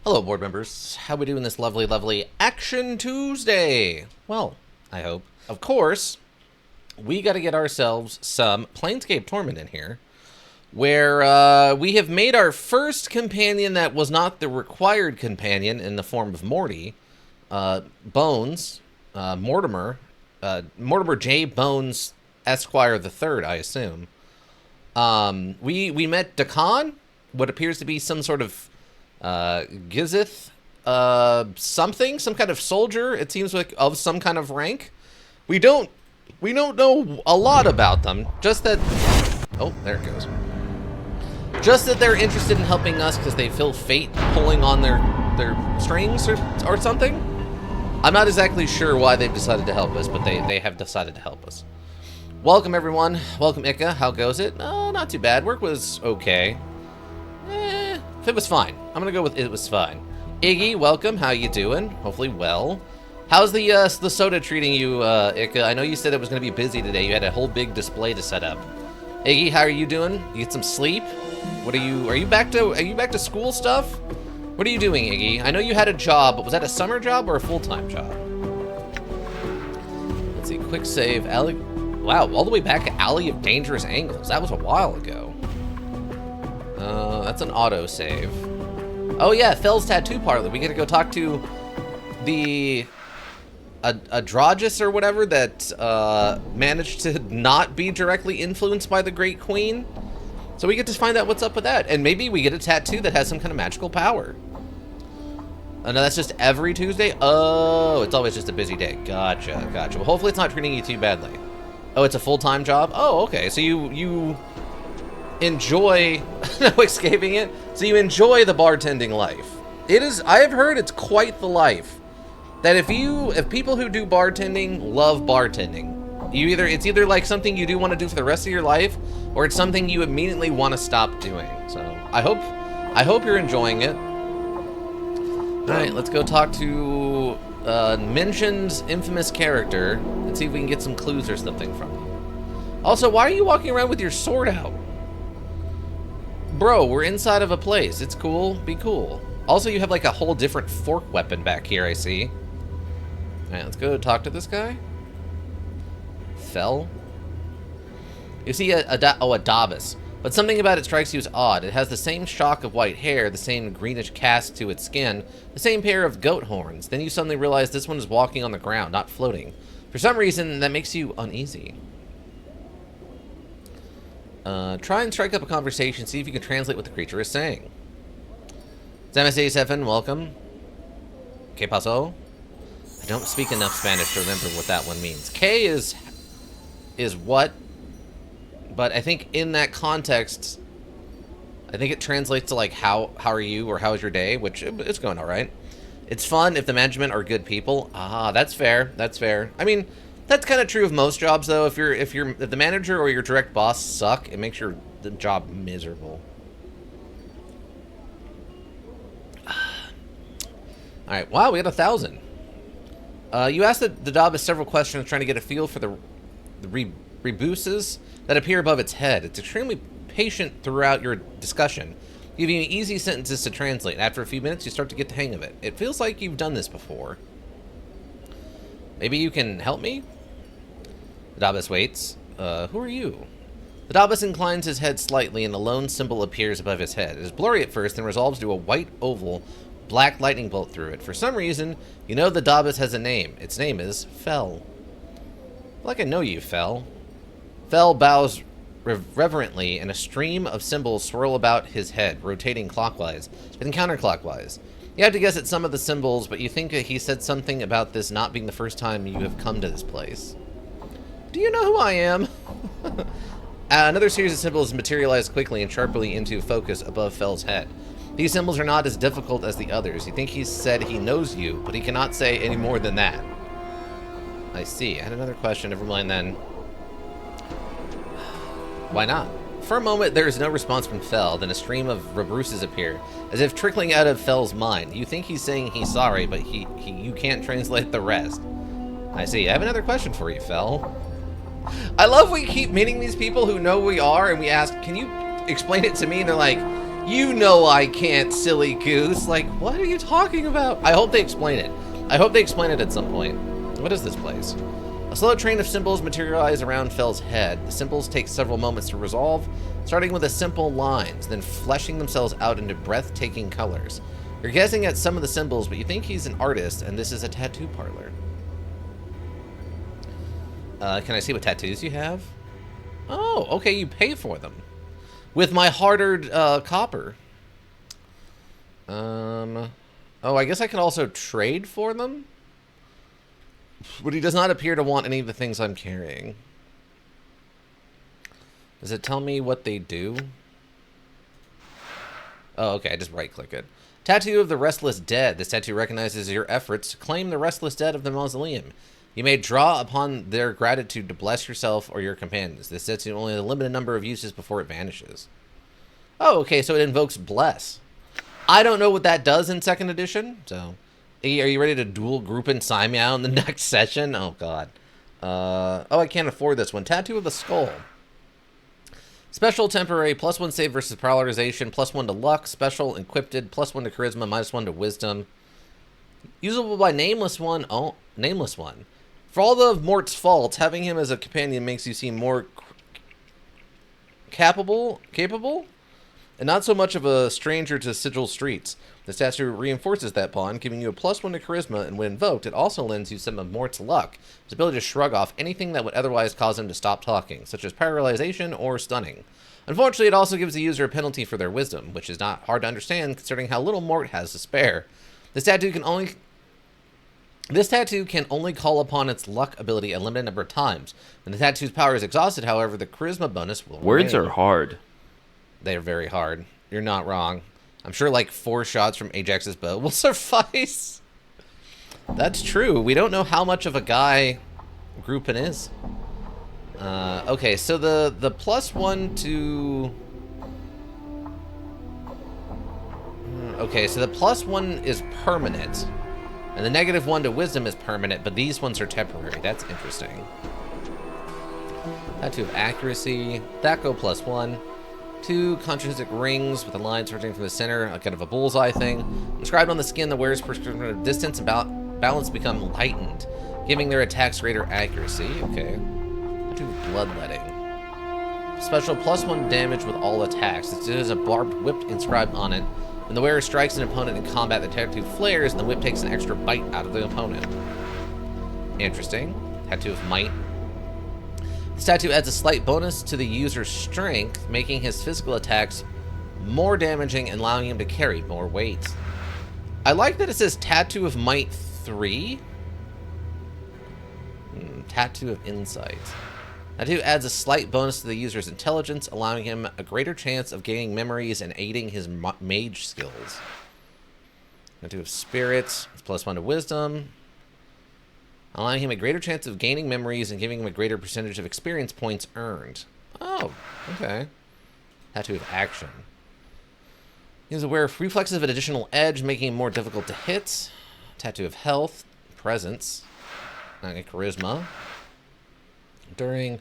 Hello, board members. How we doing this lovely, lovely Action Tuesday? Well, I hope. Of course, we got to get ourselves some Planescape Torment in here, where we have made our first companion that was not the required companion in the form of Morty, Bones, Mortimer J. Bones Esquire the Third, I assume. We met Dakan, what appears to be some sort of Gizith, some kind of soldier. It seems like of some kind of rank. We don't know a lot about them. Just that, oh, there it goes. Just that they're interested in helping us because they feel fate pulling on their strings or something. I'm not exactly sure why they've decided to help us, but they have decided to help us. Welcome everyone. Welcome Ika. How goes it? Not too bad. Work was okay. It was fine. I'm gonna go with it was fine. Iggy, welcome. How you doing? Hopefully well. How's the soda treating you, Ika? I know you said it was gonna be busy today. You had a whole big display to set up. Iggy, how are you doing? You get some sleep? Are you back to school stuff? What are you doing, Iggy? I know you had a job, but was that a summer job or a full-time job? Let's see. Quick save. Alley. Wow, all the way back at Alley of Dangerous Angles. That was a while ago. That's an auto save. Oh yeah, Fell's tattoo parlor. We get to go talk to the Androgys or whatever that managed to not be directly influenced by the Great Queen. So we get to find out what's up with that, and maybe we get a tattoo that has some kind of magical power. Oh, no, that's just every Tuesday? Oh, it's always just a busy day. Gotcha. Well, hopefully it's not treating you too badly. Oh, it's a full-time job? Oh, okay. So you enjoy no escaping it. So you enjoy the bartending life. It is. I have heard it's quite the life. That if people who do bartending love bartending, it's either like something you do want to do for the rest of your life, or it's something you immediately want to stop doing. So I hope you're enjoying it. All right, let's go talk to mentioned infamous character and see if we can get some clues or something from him. Also, why are you walking around with your sword out? Bro, we're inside of a place. It's cool. Be cool. Also, you have like a whole different fork weapon back here, I see. Alright, let's go talk to this guy. Fell. You see a Dabas, but something about it strikes you as odd. It has the same shock of white hair, the same greenish cast to its skin, the same pair of goat horns. Then you suddenly realize this one is walking on the ground, not floating. For some reason, that makes you uneasy. Try and strike up a conversation, see if you can translate what the creature is saying. Zamas87, welcome. ¿Qué pasó? I don't speak enough Spanish to remember what that one means. K is what? But I think in that context, I think it translates to like how are you or how's your day, which it's going all right. It's fun if the management are good people. Ah, that's fair. That's fair. I mean, that's kind of true of most jobs, though. If the manager or your direct boss suck, it makes the job miserable. All right. Wow, we got 1,000. You asked the Dabas several questions, trying to get a feel for the rebuses that appear above its head. It's extremely patient throughout your discussion, giving you easy sentences to translate. After a few minutes, you start to get the hang of it. It feels like you've done this before. Maybe you can help me? The Dabas waits. Who are you? The Dabas inclines his head slightly and a lone symbol appears above his head. It is blurry at first and resolves to a white oval, black lightning bolt through it. For some reason, you know the Dabas has a name. Its name is Fell. Like I know you, Fell. Fell bows reverently and a stream of symbols swirl about his head, rotating clockwise, then counterclockwise. You have to guess at some of the symbols, but you think that he said something about this not being the first time you have come to this place. Do you know who I am? Another series of symbols materialize quickly and sharply into focus above Fell's head. These symbols are not as difficult as the others. You think he said he knows you, but he cannot say any more than that. I see. I had another question. Never mind then. Why not? For a moment, there is no response from Fell, then a stream of rebruces appear, as if trickling out of Fell's mind. You think he's saying he's sorry, but you can't translate the rest. I see. I have another question for you, Fell. I love we keep meeting these people who know who we are, and we ask, can you explain it to me? And they're like, You know I can't, silly goose. Like, what are you talking about? I hope they explain it. I hope they explain it at some point. What is this place? A slow train of symbols materialize around Fell's head. The symbols take several moments to resolve, starting with the simple lines, then fleshing themselves out into breathtaking colors. You're guessing at some of the symbols, but you think he's an artist, and this is a tattoo parlor. Can I see what tattoos you have? Oh, okay, you pay for them. With my hard-earned copper. Oh, I guess I can also trade for them? But he does not appear to want any of the things I'm carrying. Does it tell me what they do? Oh, okay, I just right-click it. Tattoo of the Restless Dead. This tattoo recognizes your efforts to claim the restless dead of the mausoleum. You may draw upon their gratitude to bless yourself or your companions. This tattoo only has a limited number of uses before it vanishes. Oh, okay, so it invokes Bless. I don't know what that does in 2nd edition, so... Are you ready to dual group and sign me out in the next session? Oh, God. Oh, I can't afford this one. Tattoo of the Skull. Special temporary, +1 save versus prioritization, +1 to luck. Special encrypted, +1 to charisma, -1 to wisdom. Usable by nameless one. Oh, nameless one. For all of Mort's faults, having him as a companion makes you seem more capable, and not so much of a stranger to Sigil streets. The statue reinforces that bond, giving you a +1 to charisma, and when invoked, it also lends you some of Mort's luck, his ability to shrug off anything that would otherwise cause him to stop talking, such as paralyzation or stunning. Unfortunately, it also gives the user a penalty for their wisdom, which is not hard to understand considering how little Mort has to spare. This tattoo can only call upon its luck ability a limited number of times. When the tattoo's power is exhausted, however, the charisma bonus will Words remain. are hard. They are very hard. You're not wrong. I'm sure like 4 shots from Ajax's bow will suffice. That's true. We don't know how much of a guy Groupin is. Okay, so the +1 to... Okay, so the +1 is permanent. And the -1 to wisdom is permanent, but these ones are temporary. That's interesting. Tattoo of accuracy. That go +1. 2 concentric rings with a line stretching from the center, a kind of a bullseye thing. Inscribed on the skin, the wearer's perception of distance and balance become heightened, giving their attacks greater accuracy. Okay. Tattoo of bloodletting. Special +1 damage with all attacks. It has a barbed whip inscribed on it. When the wearer strikes an opponent in combat, the tattoo flares, and the whip takes an extra bite out of the opponent. Interesting. Tattoo of might. This tattoo adds a slight bonus to the user's strength, making his physical attacks more damaging and allowing him to carry more weight. I like that it says Tattoo of Might 3. Tattoo of Insight. Tattoo adds a slight bonus to the user's intelligence, allowing him a greater chance of gaining memories and aiding his mage skills. Tattoo of Spirit. It's +1 to wisdom, allowing him a greater chance of gaining memories and giving him a greater percentage of experience points earned. Oh, okay. Tattoo of Action. He is aware of reflexes of an additional edge, making him more difficult to hit. Tattoo of Health. Presence. Charisma. During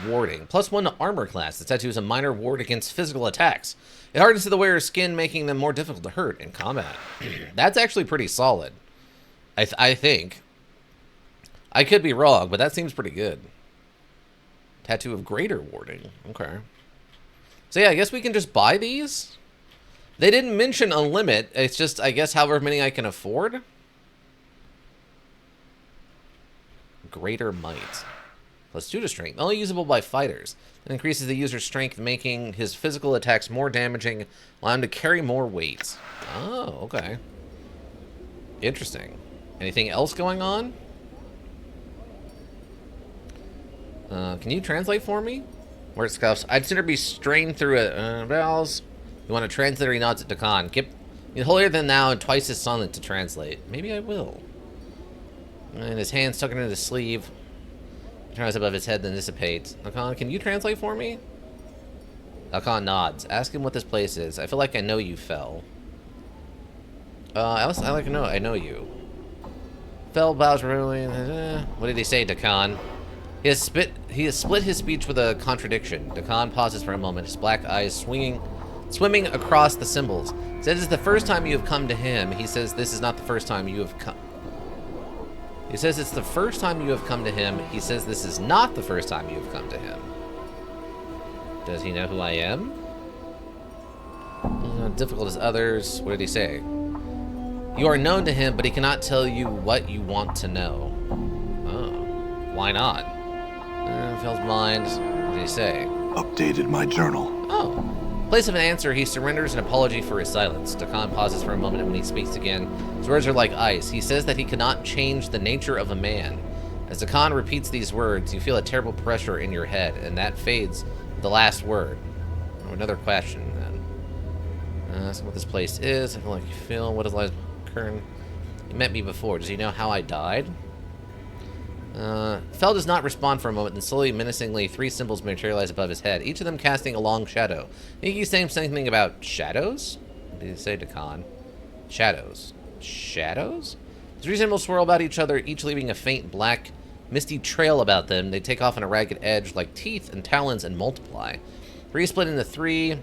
warding. +1 to armor class. The tattoo is a minor ward against physical attacks. It hardens to the wearer's skin, making them more difficult to hurt in combat. That's actually pretty solid. I think. I could be wrong, but that seems pretty good. Tattoo of greater warding. Okay. So yeah, I guess we can just buy these. They didn't mention a limit. It's just, I guess, however many I can afford. Greater might. +2 to strength. Only usable by fighters. It increases the user's strength, making his physical attacks more damaging, allowing him to carry more weight. Oh, okay. Interesting. Anything else going on? Can you translate for me? Where it scuffs. I'd sooner be strained through it. Bells. You want to translate, or he nods at Dakan. He's holier than thou and twice as silent to translate. Maybe I will. And his hand stuck into his sleeve. He turns above his head, then dissipates. Dakan, can you translate for me? Dakan nods. Ask him what this place is. I feel like I know you, Fel. I like to know I know you. Fel bows really. What did he say, Dakan? He has split his speech with a contradiction. Dakan pauses for a moment, his black eyes swinging swimming across the symbols. He says it's the first time you have come to him. He says this is not the first time you have come. He says it's the first time you have come to him. He says this is not the first time you have come to him. Does he know who I am? Not difficult as others. What did he say? You are known to him, but he cannot tell you what you want to know. Oh, why not? Phil's mind. What did he say? Updated my journal. Oh. In place of an answer, he surrenders an apology for his silence. Dakan pauses for a moment, and when he speaks again, his words are like ice. He says that he cannot change the nature of a man. As Dakan repeats these words, you feel a terrible pressure in your head, and that fades with the last word. Oh, another question, then. Ask what this place is. I feel like you feel. What is lies Kern? You met me before. Does he know how I died? Fel does not respond for a moment, then slowly, menacingly, 3 symbols materialize above his head, each of them casting a long shadow. I think he's saying something about shadows? What did he say to Khan? Shadows. Shadows? The 3 symbols swirl about each other, each leaving a faint, black, misty trail about them. They take off on a ragged edge like teeth and talons and multiply. 3 split into 3, and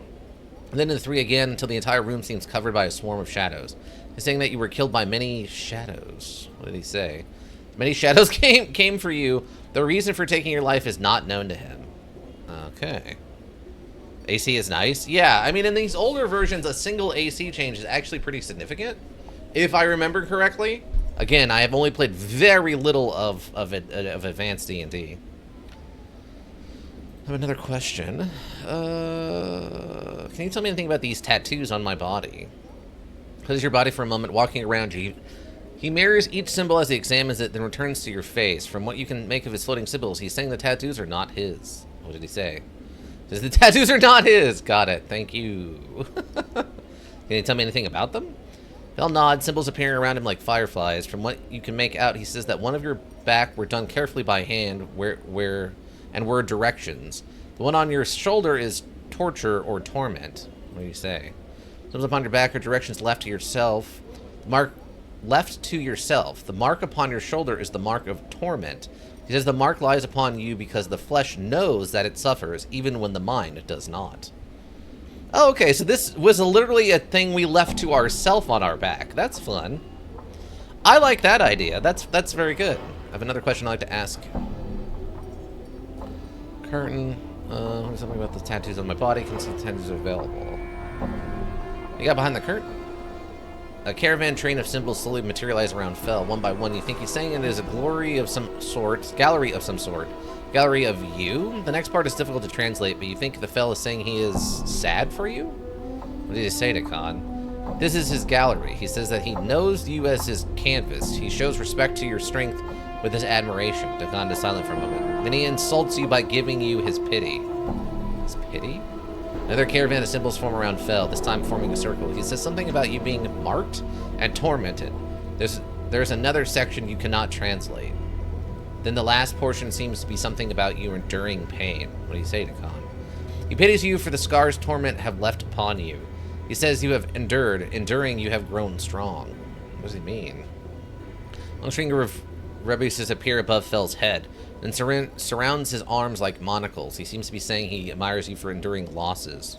then into 3 again, until the entire room seems covered by a swarm of shadows. He's saying that you were killed by many shadows. What did he say? Many shadows came for you. The reason for taking your life is not known to him. Okay. AC is nice. Yeah, I mean, in these older versions, a single AC change is actually pretty significant, if I remember correctly. Again, I have only played very little of advanced D&D. I have another question. Can you tell me anything about these tattoos on my body? Poses your body for a moment, walking around you. He mirrors each symbol as he examines it, then returns to your face. From what you can make of his floating symbols, he's saying the tattoos are not his. What did he say? He says the tattoos are not his. Got it. Thank you. Can you tell me anything about them? Fel nods, symbols appearing around him like fireflies. From what you can make out, he says that one of your back were done carefully by hand, were directions. The one on your shoulder is torture or torment. What do you say? Symbols upon your back are directions left to yourself. The mark left to yourself. The mark upon your shoulder is the mark of torment. He says the mark lies upon you because the flesh knows that it suffers, even when the mind does not. Oh, okay, so this was literally a thing we left to ourself on our back. That's fun. I like that idea. That's very good. I have another question I'd like to ask. Curtain. Something about the tattoos on my body. Can see the tattoos are available. You got behind the curtain? A caravan train of symbols slowly materialize around Fel, one by one. You think he's saying it is a gallery of some sort. Gallery of you? The next part is difficult to translate, but you think the Fel is saying he is sad for you? What did he say to Khan? This is his gallery. He says that he knows you as his canvas. He shows respect to your strength with his admiration. Khan is silent for a moment. Then he insults you by giving you his pity. His pity? Another caravan of symbols form around Fel, this time forming a circle. He says something about you being marked and tormented. There's another section you cannot translate. Then the last portion seems to be something about you enduring pain. What do you say to Khan? He pities you for the scars torment have left upon you. He says you have endured. Enduring, you have grown strong. What does he mean? Long string of rebuses appear above Fel's head and surrounds his arms like monocles. He seems to be saying he admires you for enduring losses.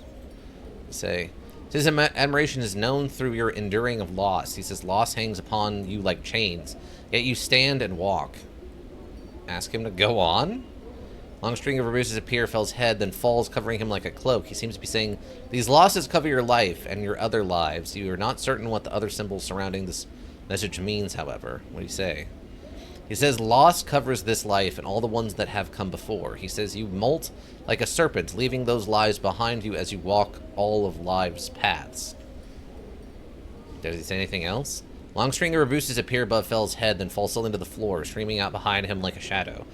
His admiration is known through your enduring of loss. He says loss hangs upon you like chains, yet you stand and walk. Ask him to go on? Long string of rebuses appear Fel's head, then falls, covering him like a cloak. He seems to be saying, these losses cover your life and your other lives. You are not certain what the other symbols surrounding this message means, however. What do you say? He says, loss covers this life and all the ones that have come before. He says, you molt like a serpent, leaving those lives behind you as you walk all of life's paths. Does he say anything else? Long string of rebuses appear above Fel's head, then fall slowly to the floor, streaming out behind him like a shadow.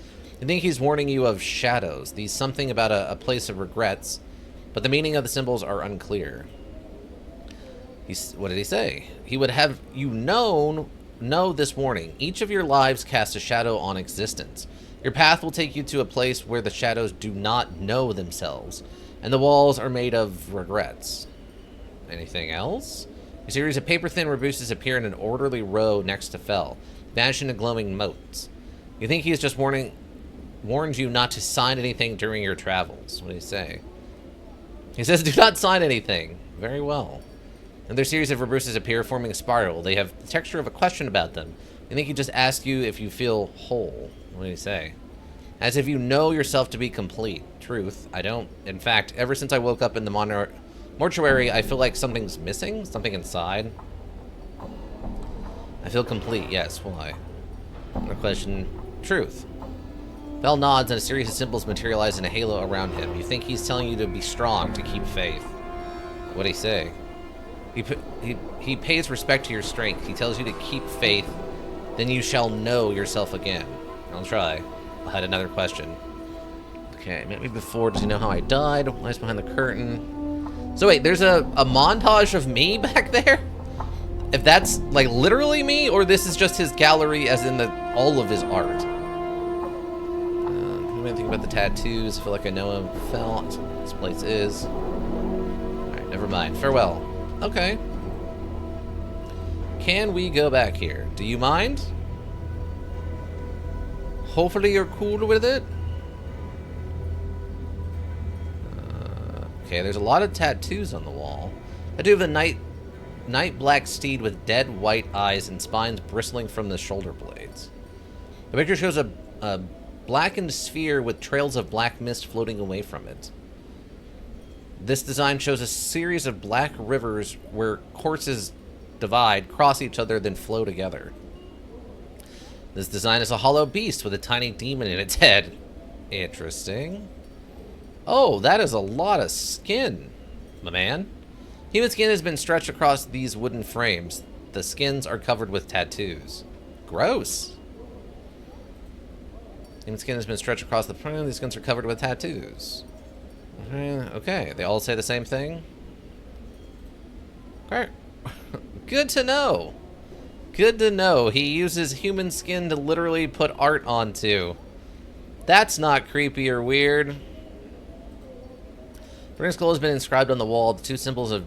I think he's warning you of shadows. These something about a place of regrets, but the meaning of the symbols are unclear. What did he say? He would have you know this warning. Each of your lives casts a shadow on existence. Your path will take you to a place where the shadows do not know themselves, and the walls are made of regrets. Anything else? A series of paper-thin rebuses appear in an orderly row next to Fel, vanishing in glowing motes. You think he has just warned you not to sign anything during your travels. What do you say? He says, do not sign anything. Very well. Another series of reverses appear, forming a spiral. They have the texture of a question about them. I think he just asked you if you feel whole. What did he say? As if you know yourself to be complete. Truth, I don't. In fact, ever since I woke up in the mortuary, I feel like something's missing. Something inside. I feel complete, yes. Why? Another question. Truth. Bell nods and a series of symbols materialize in a halo around him. You think he's telling you to be strong, to keep faith. What'd he say? He pays respect to your strength. He tells you to keep faith. Then you shall know yourself again. I'll try. I had another question. Okay, maybe before, does he know how I died? Why's behind the curtain? So wait, there's a montage of me back there? If that's, like, literally me, or this is just his gallery as in all of his art? What do I think about the tattoos? I feel like I know him. Felt. This place is. Alright, never mind. Farewell. Okay. Can we go back here? Do you mind? Hopefully you're cool with it. Okay, there's a lot of tattoos on the wall. Tattoo of a night black steed with dead white eyes and spines bristling from the shoulder blades. The picture shows a blackened sphere with trails of black mist floating away from it. This design shows a series of black rivers where courses divide, cross each other, then flow together. This design is a hollow beast with a tiny demon in its head. Interesting. Oh, that is a lot of skin, my man. Human skin has been stretched across these wooden frames. The skins are covered with tattoos. Gross. Human skin has been stretched across the frame. These skins are covered with tattoos. Okay, they all say the same thing. Okay. Good to know. Good to know. He uses human skin to literally put art onto. That's not creepy or weird. Bring's skull has been inscribed on the wall. The two symbols of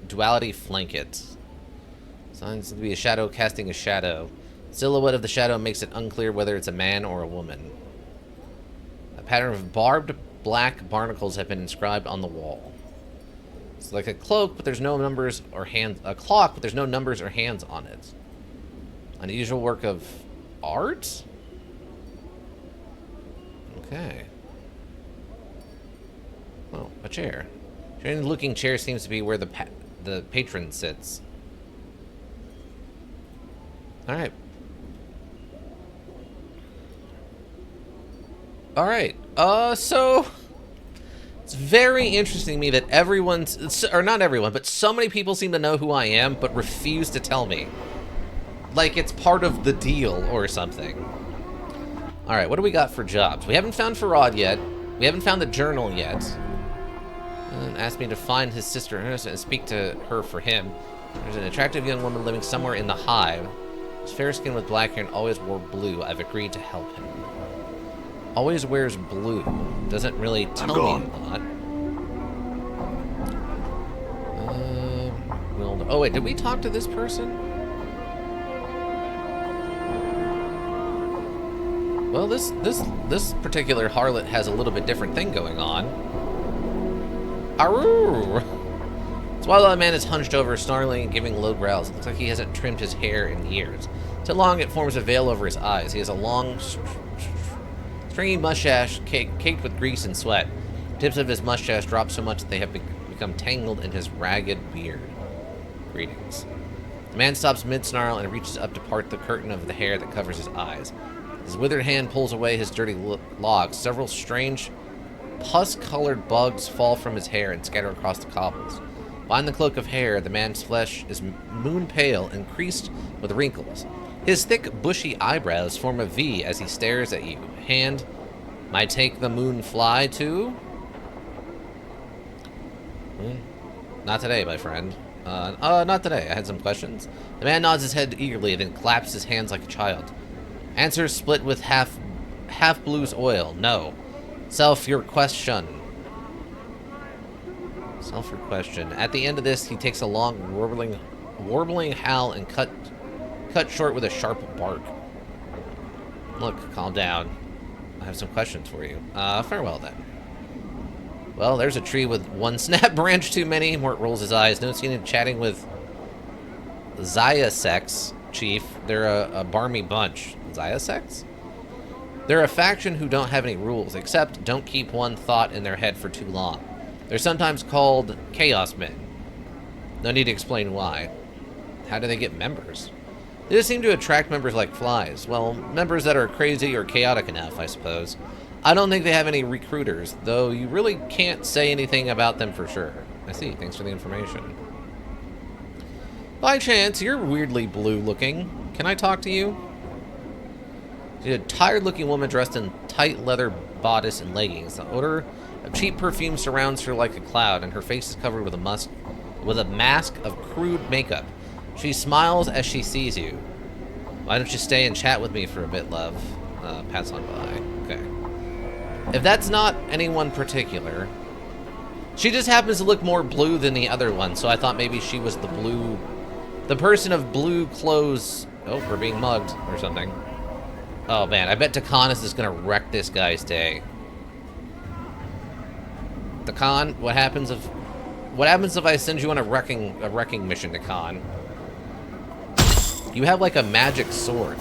duality flank it. Signs to be a shadow casting a shadow. Silhouette of the shadow makes it unclear whether it's a man or a woman. A pattern of barbed black barnacles have been inscribed on the wall. It's like a cloak, but there's no numbers or hands. A clock, but there's no numbers or hands on it. Unusual work of art? Okay. Oh, a chair. Strange-looking chair seems to be where the patron sits. All right. All right. So it's very interesting to me that or not everyone, but so many people seem to know who I am, but refuse to tell me. Like it's part of the deal or something. All right, what do we got for jobs? We haven't found Farad yet. We haven't found the journal yet. And asked me to find his sister and speak to her for him. There's an attractive young woman living somewhere in the hive. She's fair skin with black hair and always wore blue. I've agreed to help him. Always wears blue. Doesn't really tell me a lot. Oh wait, did we talk to this person? Well, this particular harlot has a little bit different thing going on. Aroo! Twilight Man is hunched over, snarling and giving low growls. It looks like he hasn't trimmed his hair in years. So long it forms a veil over his eyes. He has a long, stringy mustache caked with grease and sweat. The tips of his mustache drop so much that they have become tangled in his ragged beard. Greetings. The man stops mid-snarl and reaches up to part the curtain of the hair that covers his eyes. His withered hand pulls away his dirty locks. Several strange, pus-colored bugs fall from his hair and scatter across the cobbles. Behind the cloak of hair, the man's flesh is moon-pale and creased with wrinkles. His thick, bushy eyebrows form a V as he stares at you. Hand, might take the moon fly too? Not today, my friend. Not today. I had some questions. The man nods his head eagerly, then claps his hands like a child. Answers split with half blues oil. No. Self your question. Self your question. At the end of this, he takes a long warbling howl and cut short with a sharp bark. Look, calm down. I have some questions for you. Farewell then. Well, there's a tree with one snap branch too many. Mort rolls his eyes, noticing him chatting with Xiasex Chief. They're a barmy bunch. Xiasex? They're a faction who don't have any rules, except don't keep one thought in their head for too long. They're sometimes called Chaos Men. No need to explain why. How do they get members? They just seem to attract members like flies. Well, members that are crazy or chaotic enough, I suppose. I don't think they have any recruiters, though you really can't say anything about them for sure. I see. Thanks for the information. By chance, you're weirdly blue looking. Can I talk to you? She's a tired-looking woman dressed in tight leather bodice and leggings. The odor of cheap perfume surrounds her like a cloud, and her face is covered with a mask of crude makeup. She smiles as she sees you. Why don't you stay and chat with me for a bit, love? Pass on by. Okay. If that's not anyone particular, she just happens to look more blue than the other one, so I thought maybe she was the person of blue clothes. Oh, we're being mugged or something. Oh man, I bet Dakanis is gonna wreck this guy's day. Dakan, what happens if I send you on a wrecking mission, Dakan? You have like a magic sword.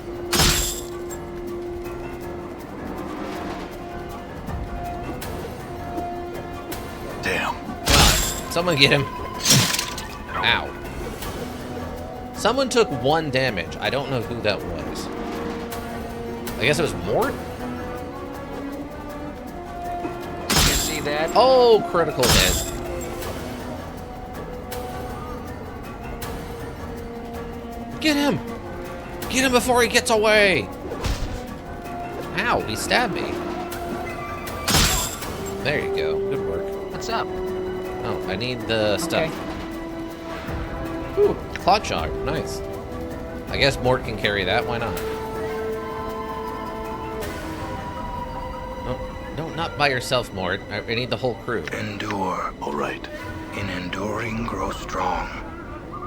Damn. Someone get him. Ow. Someone took 1 damage. I don't know who that was. I guess it was Mort? You see that? Oh, critical hit. Get him! Get him before he gets away! Ow, he stabbed me. There you go. Good work. What's up? Oh, I need the stuff. Ooh, Claw Charm. Nice. I guess Mort can carry that. Why not? No, not by yourself, Mort. I need the whole crew. Endure. All right. In enduring, grow strong.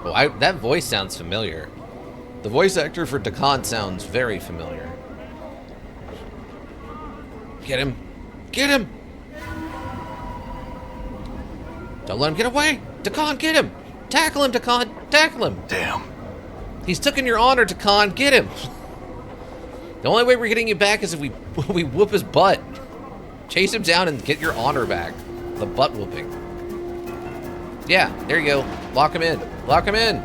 Oh, that voice sounds familiar. The voice actor for Dakan sounds very familiar. Get him! Get him! Don't let him get away! Dakan, get him! Tackle him, Dakan! Tackle him! Damn. He's taken your honor, Dakan! Get him! The only way we're getting you back is if we whoop his butt. Chase him down and get your honor back. The butt whooping. Yeah, there you go. Lock him in. Lock him in.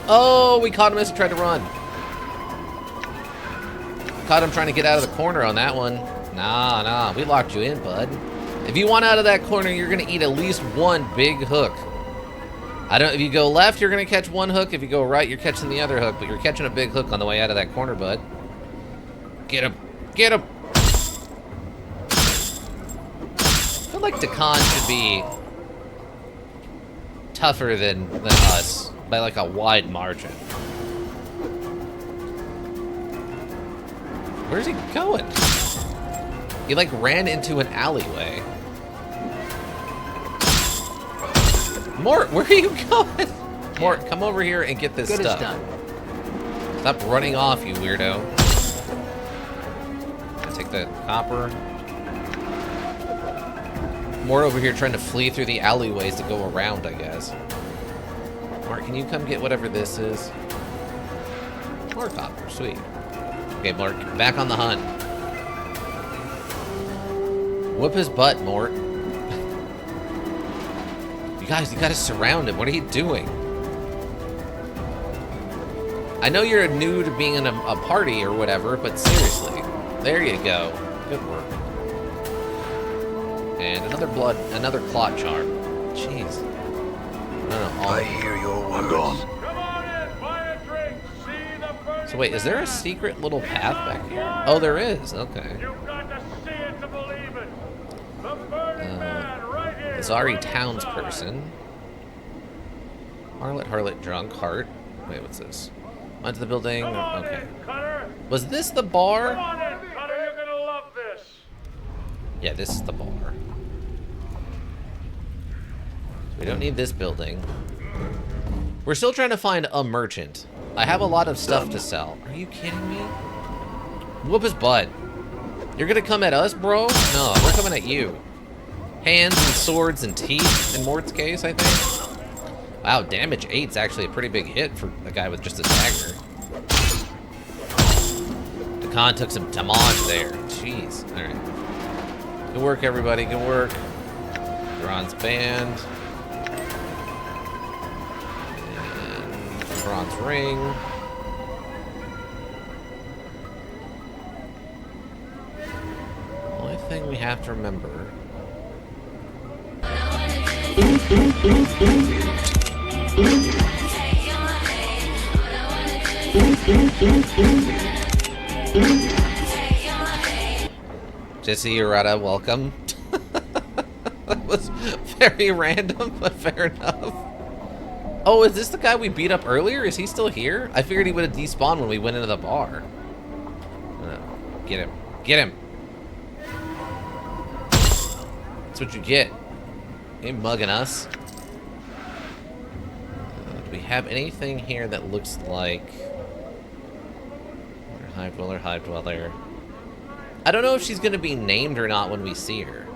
Oh, we caught him as he tried to run. Caught him trying to get out of the corner on that one. Nah, we locked you in, bud. If you want out of that corner, you're gonna eat at least 1 big hook. If you go left, you're gonna catch 1 hook. If you go right, you're catching the other hook, but you're catching a big hook on the way out of that corner, bud. Get him. Get him. I feel like Dakan should be tougher than us by like a wide margin. Where's he going? He like ran into an alleyway. Mort, where are you going? Mort, come over here and get this Good stuff. as done. Stop running off, you weirdo. I take the copper. Mort over here trying to flee through the alleyways to go around, I guess. Mort, can you come get whatever this is? More copper, sweet. Okay, Mort, back on the hunt. Whoop his butt, Mort. You guys, you gotta surround him. What are you doing? I know you're new to being in a party or whatever, but seriously. There you go. Good work. And another clot charm. Jeez. I hear your words. I'm gone. Come on in, buy a drink, see the burning. So wait, is there a secret little path back here? Oh, there is. Okay. You've got to see it to believe it. The burning man right here. Zari right townsperson. Harlot, drunk, heart. Wait, what's this? Onto the building. Come on Okay. in, Cutter. Was this the Come bar? on in, Cutter. You're gonna love this. Yeah, this is the bar. We don't need this building. We're still trying to find a merchant. I have a lot of stuff to sell. Are you kidding me? Whoop his butt. You're gonna come at us, bro? No, we're coming at you. hands and swords and teeth in Mort's case, I think. Wow, damage 8's actually a pretty big hit for a guy with just a dagger. The Khan took some damage there. Jeez. Alright. Good work, everybody. Good work. Bronze band. And bronze ring. Only thing we have to remember. Jesse Urata, welcome. That was very random, but fair enough. Oh, is this the guy we beat up earlier? Is he still here? I figured he would have despawned when we went into the bar. Get him. Get him. That's what you get. You mugging us. Do we have anything here that looks like... Hive Dweller, Hive Dweller. I don't know if she's going to be named or not when we see her.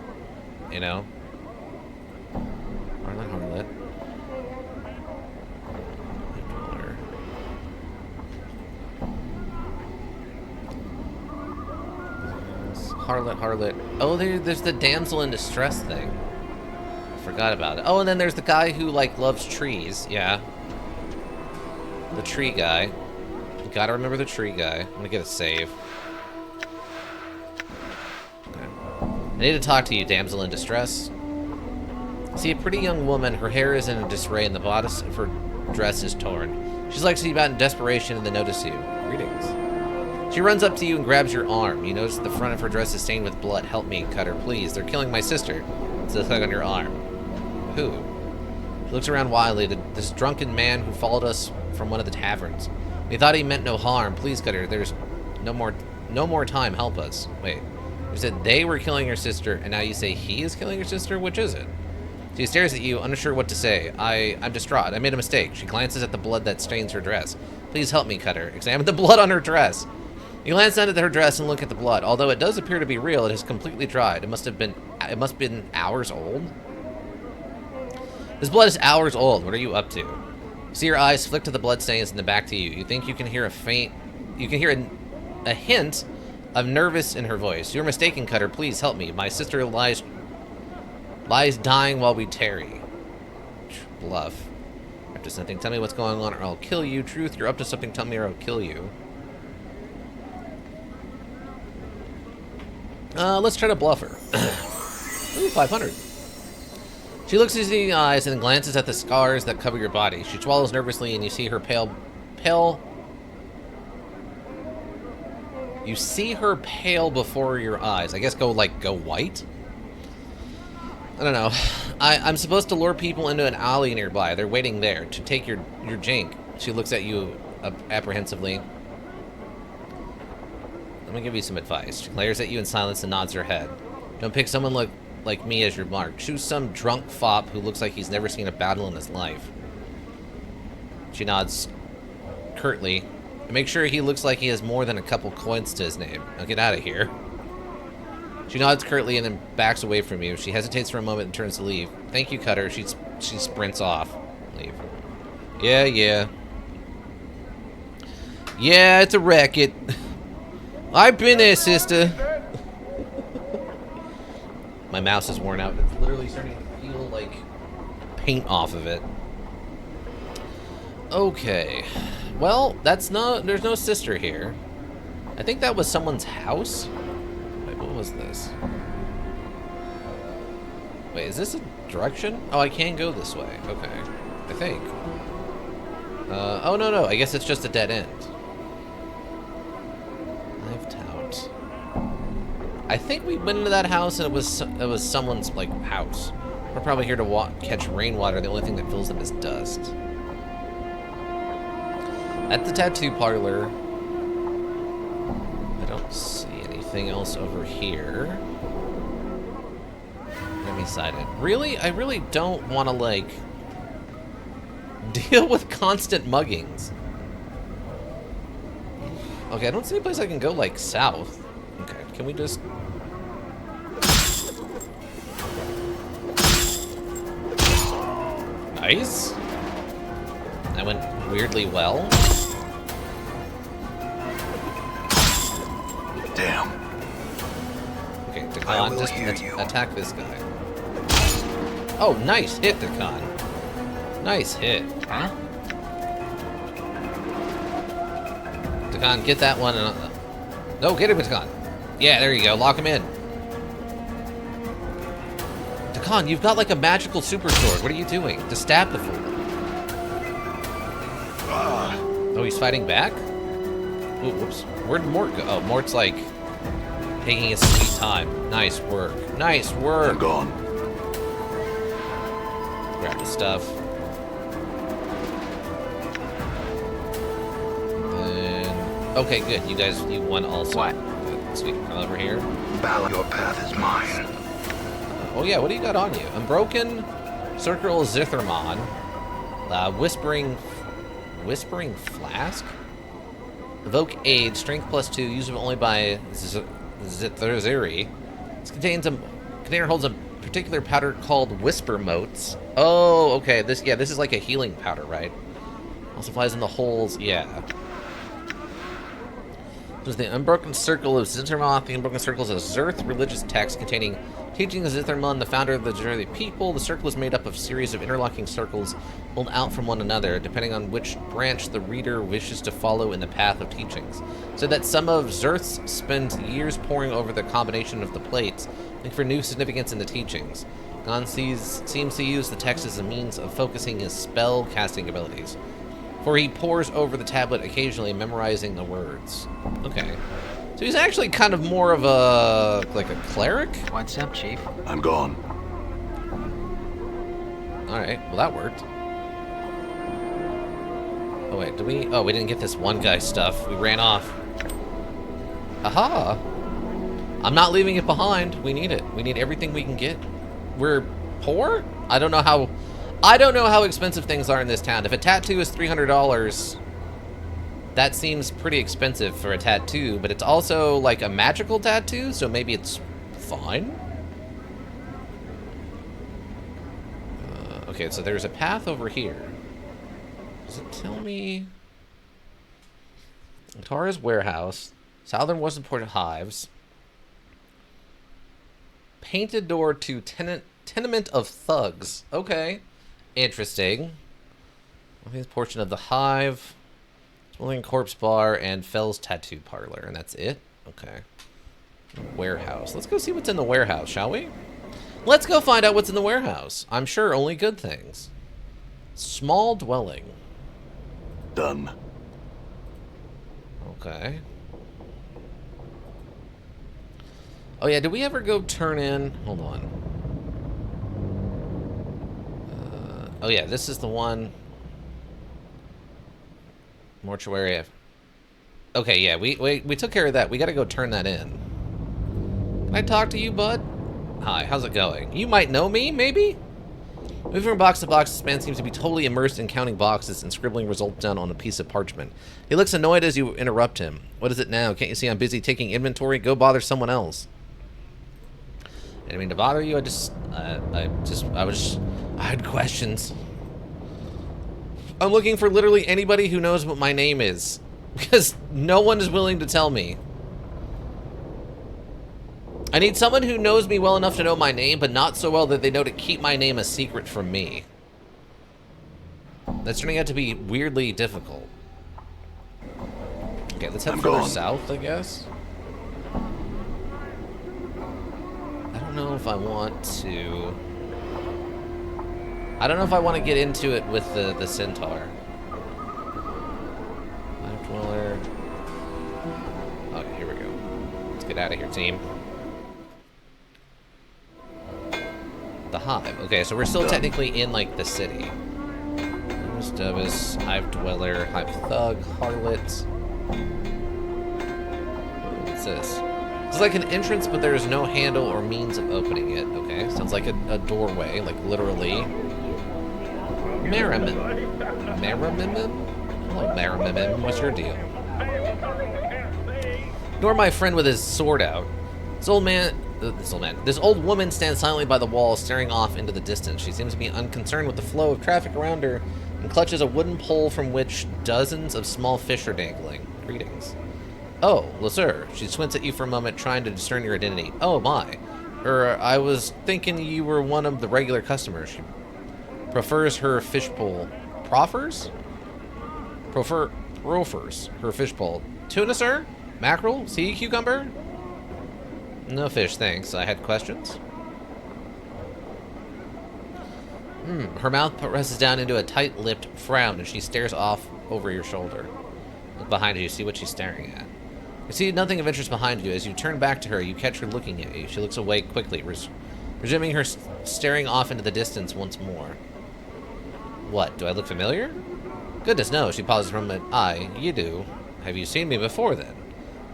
You know? Harlot, Harlot. Hive Dweller. Harlot, Harlot. Oh, there's the damsel in distress thing. I forgot about it. Oh, and then there's the guy who, like, loves trees. Yeah. The tree guy. You gotta remember the tree guy. I'm gonna get a save. Okay. I need to talk to you, damsel in distress. See a pretty young woman. Her hair is in a disarray and the bodice of her dress is torn. She's like she's about in desperation and then notice you. Greetings. She runs up to you and grabs your arm. You notice the front of her dress is stained with blood. Help me, Cutter, please. They're killing my sister. It's a tug on your arm. Who? She looks around wildly. This drunken man who followed us from one of the taverns. We thought he meant no harm. Please, Cutter, there's no more time. Help us. Wait. You said they were killing your sister, and now you say he is killing your sister? Which is it? She stares at you, unsure what to say. I'm distraught. I made a mistake. She glances at the blood that stains her dress. Please help me, Cutter. Examine the blood on her dress. You glance down at her dress and look at the blood. Although it does appear to be real, it has completely dried. It must have been hours old. This blood is hours old. What are you up to? You see her eyes flick to the bloodstains and then back to you. You think you can hear a hint of nervous in her voice. You're mistaken, Cutter. Please help me. My sister lies dying while we tarry. Bluff. You're up to something. Tell me what's going on or I'll kill you. Truth, you're up to something. Tell me or I'll kill you. Let's try to bluff her. Ooh, 500. She looks into the eyes and glances at the scars that cover your body. She swallows nervously and you see her pale... You see her pale before your eyes. I guess go white? I don't know. I'm supposed to lure people into an alley nearby. They're waiting there to take your jink. She looks at you apprehensively. Let me give you some advice. She glares at you in silence and nods her head. Don't pick someone like me as your mark. Choose some drunk fop who looks like he's never seen a battle in his life. She nods curtly. Make sure he looks like he has more than a couple coins to his name. Now get out of here. She nods curtly and then backs away from you. She hesitates for a moment and turns to leave. Thank you, Cutter. She sprints off. Leave. Yeah. Yeah, it's a racket. I've been there, sister. My mouse is worn out. It's literally starting to feel like paint off of it. Okay. Well, there's no sister here. I think that was someone's house. Wait, what was this? Wait, is this a direction? Oh, I can go this way. Okay. I think. Oh, no. I guess it's just a dead end. Lived out. I think we went into that house and it was someone's, like, house. We're probably here to catch rainwater. The only thing that fills them is dust. At the tattoo parlor, I don't see anything else over here. Enemy sighted. Really? I really don't want to, like, deal with constant muggings. Okay, I don't see any place I can go, like, south. Okay, can we just... Nice. That went weirdly well. Damn. Okay, I Dakan, will just hear you. attack this guy. Oh, nice hit, Dakan. Nice hit. Huh? Dakan, get that one. No, get him, Dakan. Yeah, there you go. Lock him in. Dakan, you've got like a magical super sword. What are you doing? Just stab the fool. Oh, he's fighting back? Ooh, whoops. Where'd Mort go? Oh, Mort's like taking his sweet time. Nice work. Nice I'm work. gone. Grab the stuff. And okay, good. You won also. What? Good. Sweet. Come over here. Balance. Your path is mine. Oh yeah, what do you got on you? Unbroken, Circle Zithermon, Whispering Flask, Evoke Aid, Strength +2, usable only by Zithiri. This container holds a particular powder called Whisper Motes. Oh, okay. This is like a healing powder, right? Also flies in the holes. Yeah. There's the Unbroken Circle of Zithermoth. The Unbroken Circle is a Zerth religious text containing teachings of Zithermon, the founder of the Zerthi people. The circle is made up of a series of interlocking circles pulled out from one another, depending on which branch the reader wishes to follow in the path of teachings. So that some of Zerths spend years poring over the combination of the plates, looking for new significance in the teachings. Gon seems to use the text as a means of focusing his spell casting abilities, for he pores over the tablet occasionally, memorizing the words. Okay. So he's actually kind of more of a cleric? What's up, Chief? I'm gone. Alright, well that worked. Oh wait, did we? Oh, we didn't get this one guy's stuff. We ran off. Aha! I'm not leaving it behind. We need it. We need everything we can get. We're poor? I don't know how expensive things are in this town. If a tattoo is $300, that seems pretty expensive for a tattoo, but it's also like a magical tattoo, so maybe it's fine. Okay, so there's a path over here. Does it tell me? Tara's warehouse, Southern Western Port Hives, painted door to tenement of thugs. Okay. Interesting. I think it's portion of the hive, Smoldering Corpse Bar, and Fell's Tattoo Parlor, and that's it? Okay. Warehouse. Let's go see what's in the warehouse, shall we? Let's go find out what's in the warehouse. I'm sure only good things. Small dwelling. Done. Okay. Oh yeah, did we ever go turn in? Hold on. Oh yeah, this is the one. Mortuary. Okay, yeah, we took care of that. We gotta go turn that in. Can I talk to you, bud? Hi, how's it going? You might know me, maybe? Moving from box to box, this man seems to be totally immersed in counting boxes and scribbling results down on a piece of parchment. He looks annoyed as you interrupt him. What is it now? Can't you see I'm busy taking inventory? Go bother someone else. I didn't mean to bother you. I had questions. I'm looking for literally anybody who knows what my name is, because no one is willing to tell me. I need someone who knows me well enough to know my name, but not so well that they know to keep my name a secret from me. That's turning out to be weirdly difficult. Okay, let's head further south, I guess. I don't know if I want to... I don't know if I want to get into it with the centaur. Life Dweller. Okay, here we go. Let's get out of here, team. The Hive. Okay, so we're still technically in, like, the city. Devis, Hive Dweller, Hive Thug, Harlot. What's this? It's like an entrance, but there is no handle or means of opening it. Okay, sounds like a doorway, like literally. Maramim. Hello, Maramim. What's your deal? Nor my friend with his sword out. This old man This old woman stands silently by the wall, staring off into the distance. She seems to be unconcerned with the flow of traffic around her and clutches a wooden pole from which dozens of small fish are dangling. Greetings. Oh, sir. She squints at you for a moment, trying to discern your identity. Oh, my. I was thinking you were one of the regular customers. She prefers her fishbowl. Proffers her fishbowl. Tuna, sir? Mackerel? Sea cucumber? No fish, thanks. I had questions. Her mouth presses down into a tight-lipped frown, and she stares off over your shoulder. Look behind you, see what she's staring at. You see nothing of interest behind you. As you turn back to her, you catch her looking at you. She looks away quickly, resuming her staring off into the distance once more. What, do I look familiar? Goodness no, she pauses for a moment. Aye, you do. Have you seen me before, then?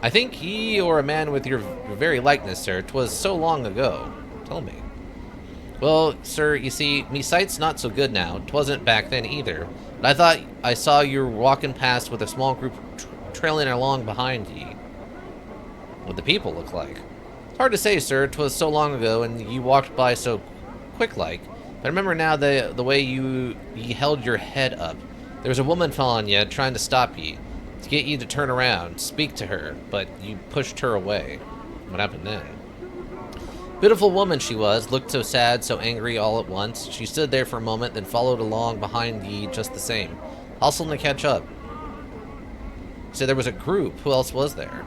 I think ye or a man with your very likeness, sir. 'Twas so long ago. Tell me. Well, sir, you see, me sight's not so good now. 'Twasn't back then either. But I thought I saw you walking past with a small group trailing along behind ye. What the people look like? It's hard to say, sir. 'Twas so long ago, and you walked by so quick-like. But I remember now the way ye held your head up. There was a woman following ye, trying to stop ye, to get you to turn around, speak to her, but you pushed her away. What happened then? Beautiful woman she was, looked so sad, so angry all at once. She stood there for a moment, then followed along behind ye just the same, hustling to catch up. So there was a group. Who else was there?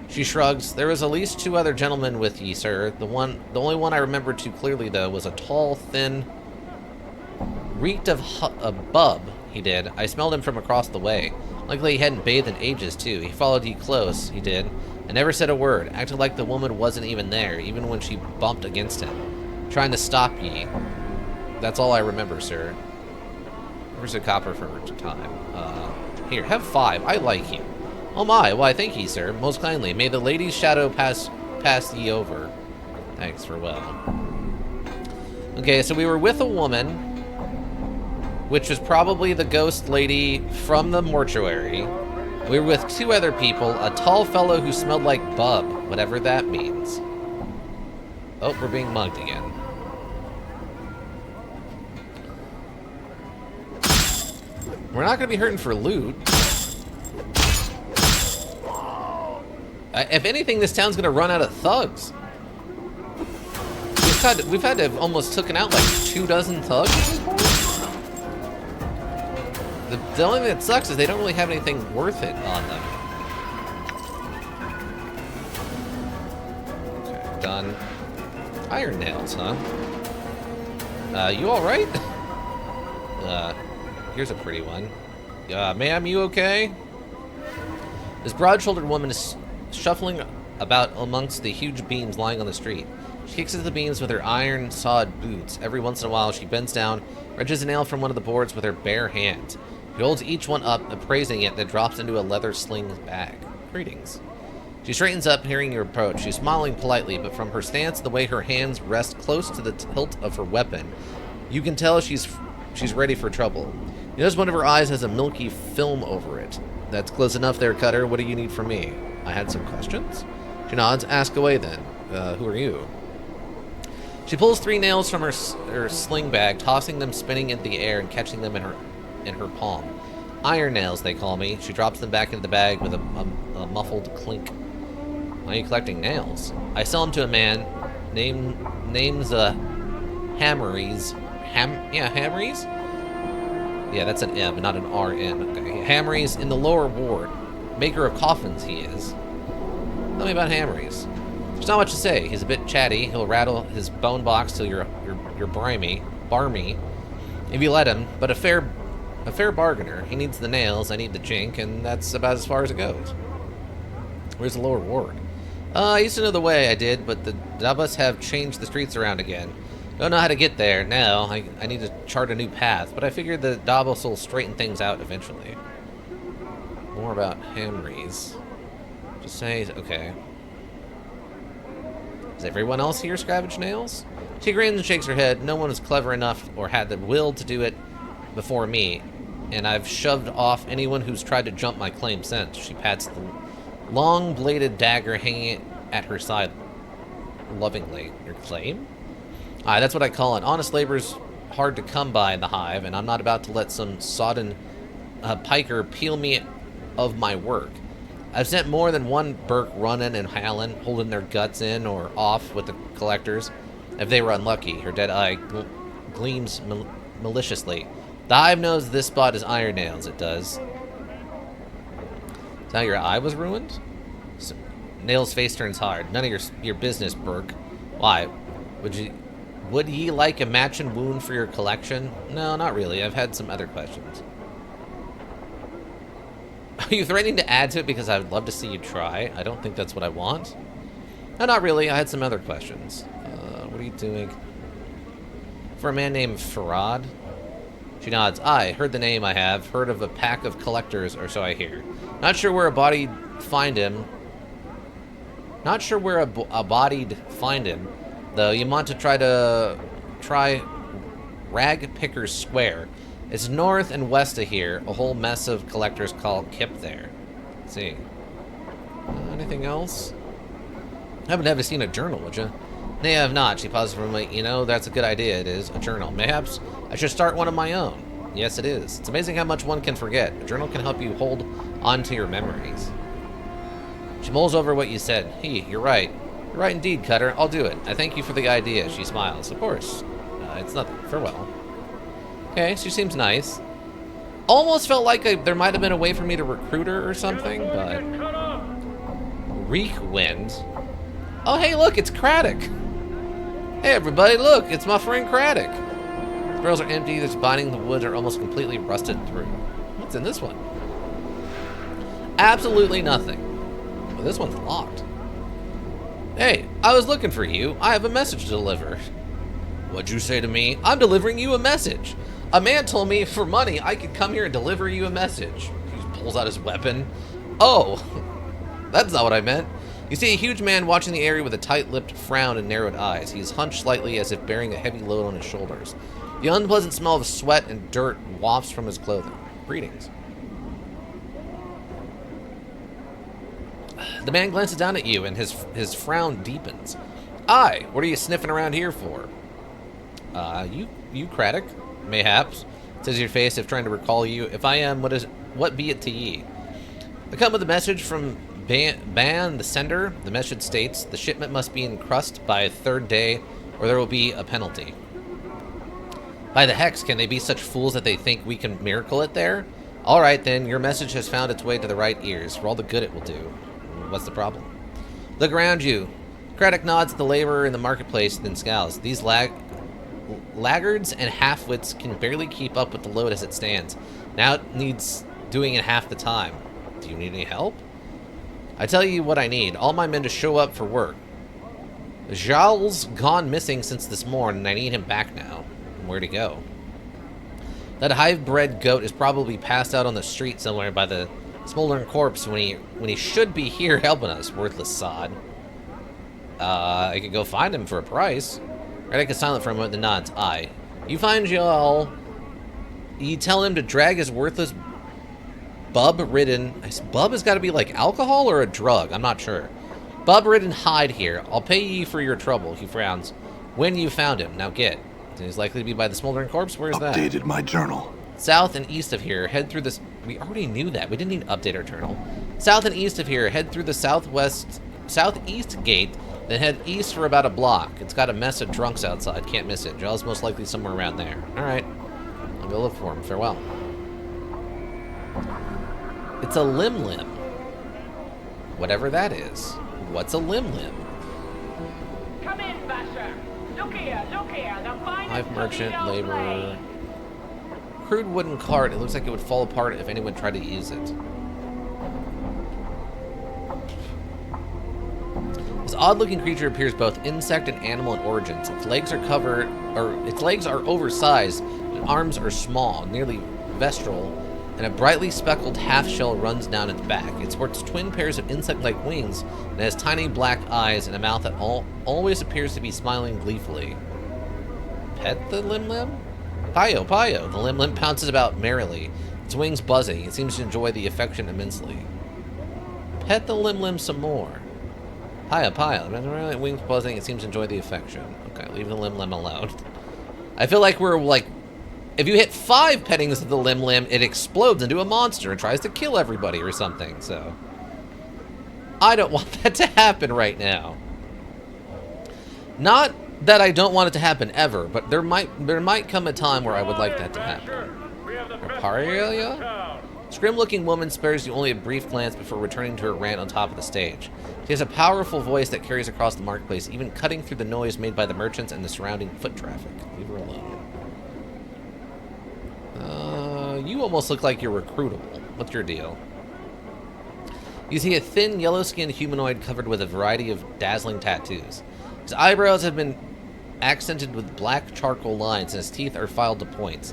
She shrugs. There was at least 2 other gentlemen with ye, sir. The only one I remember too clearly, though, was a tall, thin, reeked of bub, he did. I smelled him from across the way. Likely he hadn't bathed in ages, too. He followed ye close, he did, and never said a word, acted like the woman wasn't even there, even when she bumped against him, trying to stop ye. That's all I remember, sir. Where's the copper for time? Here, have 5. I like you. Oh my, why thank ye, sir. Most kindly. May the lady's shadow pass ye over. Thanks, farewell. Okay, so we were with a woman, which was probably the ghost lady from the mortuary. We were with 2 other people, a tall fellow who smelled like bub, whatever that means. Oh, we're being mugged again. We're not going to be hurting for loot. If anything, this town's going to run out of thugs. We've had to have almost taken out like 2 dozen thugs at this point. The only thing that sucks is they don't really have anything worth it on them. Okay, done. Iron nails, huh? You alright? Here's a pretty one. Ma'am, you okay? This broad-shouldered woman is shuffling about amongst the huge beams lying on the street. She kicks at the beams with her iron-sawed boots. Every once in a while, she bends down, wrenches a nail from one of the boards with her bare hands. She holds each one up, appraising it, then drops into a leather sling bag. Greetings. She straightens up, hearing your approach. She's smiling politely, but from her stance, the way her hands rest close to the hilt of her weapon, you can tell she's ready for trouble. You notice one of her eyes has a milky film over it. That's close enough there, Cutter. What do you need from me? I had some questions. She nods. Ask away, then. Who are you? She pulls 3 nails from her sling bag, tossing them, spinning into the air, and catching them in her palm. Iron nails, they call me. She drops them back into the bag with a muffled clink. Why are you collecting nails? I sell them to a man. Name's Hammeries. Hammeries? Yeah, that's an M, not an RN. Okay. Hammeries in the lower ward. Maker of coffins, he is. Tell me about Hammeries. There's not much to say. He's a bit chatty. He'll rattle his bone box till you're barmy, if you let him. But a fair bargainer. He needs the nails, I need the chink, and that's about as far as it goes. Where's the lower ward? I used to know the way, I did, but the Dubbas have changed the streets around again. Don't know how to get there now. I need to chart a new path, but I figured the Dubbas will straighten things out eventually. More about Hamries. Just say, okay. Does everyone else here scavenge nails? She grins and shakes her head. No one was clever enough or had the will to do it before me, and I've shoved off anyone who's tried to jump my claim since. She pats the long-bladed dagger hanging at her side. lovingly. Your claim? Aye, that's what I call it. Honest labor's hard to come by in the hive, and I'm not about to let some sodden piker peel me of my work. I've sent more than one Burke running and howling, holding their guts in or off with the collectors. If they were unlucky, her dead eye gleams maliciously. The hive knows this spot is Iron Nails, it does. Now your eye was ruined? So, Nails' face turns hard. None of your business, Burke. Why? Would ye like a matching wound for your collection? No, not really. I've had some other questions. Are you threatening to add to it because I would love to see you try? I don't think that's what I want. No, not really. I had some other questions. What are you doing? For a man named Farad? She nods. I heard the name. I have heard of a pack of collectors, or so I hear. Not sure where a bodied find him. Not sure where a bodied find him, though. You want to try Rag Pickers Square. It's north and west of here. A whole mess of collectors called Kip there. Let's see. Anything else? I haven't ever seen a journal, would you? Nay, I have not. She pauses for a moment. You know, that's a good idea. It is. A journal. Mayhaps I should start one of my own. Yes, it is. It's amazing how much one can forget. A journal can help you hold on to your memories. She mulls over what you said. Hey, you're right. You're right indeed, Cutter. I'll do it. I thank you for the idea. She smiles. Of course. It's nothing. Farewell. Okay, she seems nice. Almost felt like there might have been a way for me to recruit her or something, but... Reek Wind? Oh, hey, look, it's Craddock. Hey, everybody, look, it's my friend Craddock. The barrels are empty, there's binding, the woods are almost completely rusted through. What's in this one? Absolutely nothing. Well, this one's locked. Hey, I was looking for you. I have a message to deliver. What'd you say to me? I'm delivering you a message. A man told me for money I could come here and deliver you a message. He pulls out his weapon. Oh, that's not what I meant. You see a huge man watching the area with a tight-lipped frown and narrowed eyes. He is hunched slightly as if bearing a heavy load on his shoulders. The unpleasant smell of sweat and dirt wafts from his clothing. Greetings. The man glances down at you and his frown deepens. Aye, what are you sniffing around here for? You Craddock? Mayhaps, says your face if trying to recall you. If I am, what be it to ye? I come with a message from Ban, the sender. The message states, the shipment must be in crust by a third day, or there will be a penalty. By the hex, can they be such fools that they think we can miracle it there? Alright then, your message has found its way to the right ears, for all the good it will do. What's the problem? Look around you. Craddock nods at the laborer in the marketplace, then scowls. These laggards and half-wits can barely keep up with the load as it stands. Now it needs doing in half the time. Do you need any help? I tell you what I need. All my men to show up for work. Jal's gone missing since this morning, and I need him back now. Where'd he go? That hive-bred goat is probably passed out on the street somewhere by the smoldering corpse when he should be here helping us, worthless sod. I could go find him for a price. Reddick is silent for a moment, then nods. Aye. You find Jal. You tell him to drag his worthless bub-ridden... Bub has got to be like alcohol or a drug. I'm not sure. Bub-ridden hide here. I'll pay ye for your trouble, he frowns. When you found him. Now get. He's likely to be by the smoldering corpse. Where's that? Updated my journal. South and east of here. Head through this... We already knew that. We didn't need to update our journal. South and east of here. Head through the southeast gate. Then head east for about a block. It's got a mess of drunks outside. Can't miss it. Jal's most likely somewhere around there. Alright. I'll go look for him. Farewell. It's a lim-lim. Whatever that is. What's a lim-lim? Come in, Basher. Look here, the finest Hive merchant, cookie laborer. play. Crude wooden cart. It looks like it would fall apart if anyone tried to use it. This odd-looking creature appears both insect and animal in origins. Its legs are oversized, and arms are small, nearly vestral, and a brightly speckled half-shell runs down its back. It sports twin pairs of insect-like wings, and has tiny black eyes and a mouth that always appears to be smiling gleefully. Pet the lim-lim? Pio, Pio. The lim-lim pounces about merrily, its wings buzzing. It seems to enjoy the affection immensely. Pet the lim-lim some more. Pile. Wings buzzing. It seems to enjoy the affection. Okay, leave the limb alone. I feel like we're like, if you hit 5 pettings of the limb, it explodes into a monster and tries to kill everybody or something. So I don't want that to happen right now. Not that I don't want it to happen ever, but there might come a time where I would like that to happen. Reparia? Grim-looking woman spares you only a brief glance before returning to her rant on top of the stage. She has a powerful voice that carries across the marketplace, even cutting through the noise made by the merchants and the surrounding foot traffic. Leave her alone. You almost look like you're recruitable. What's your deal? You see a thin, yellow-skinned humanoid covered with a variety of dazzling tattoos. His eyebrows have been accented with black charcoal lines, and his teeth are filed to points.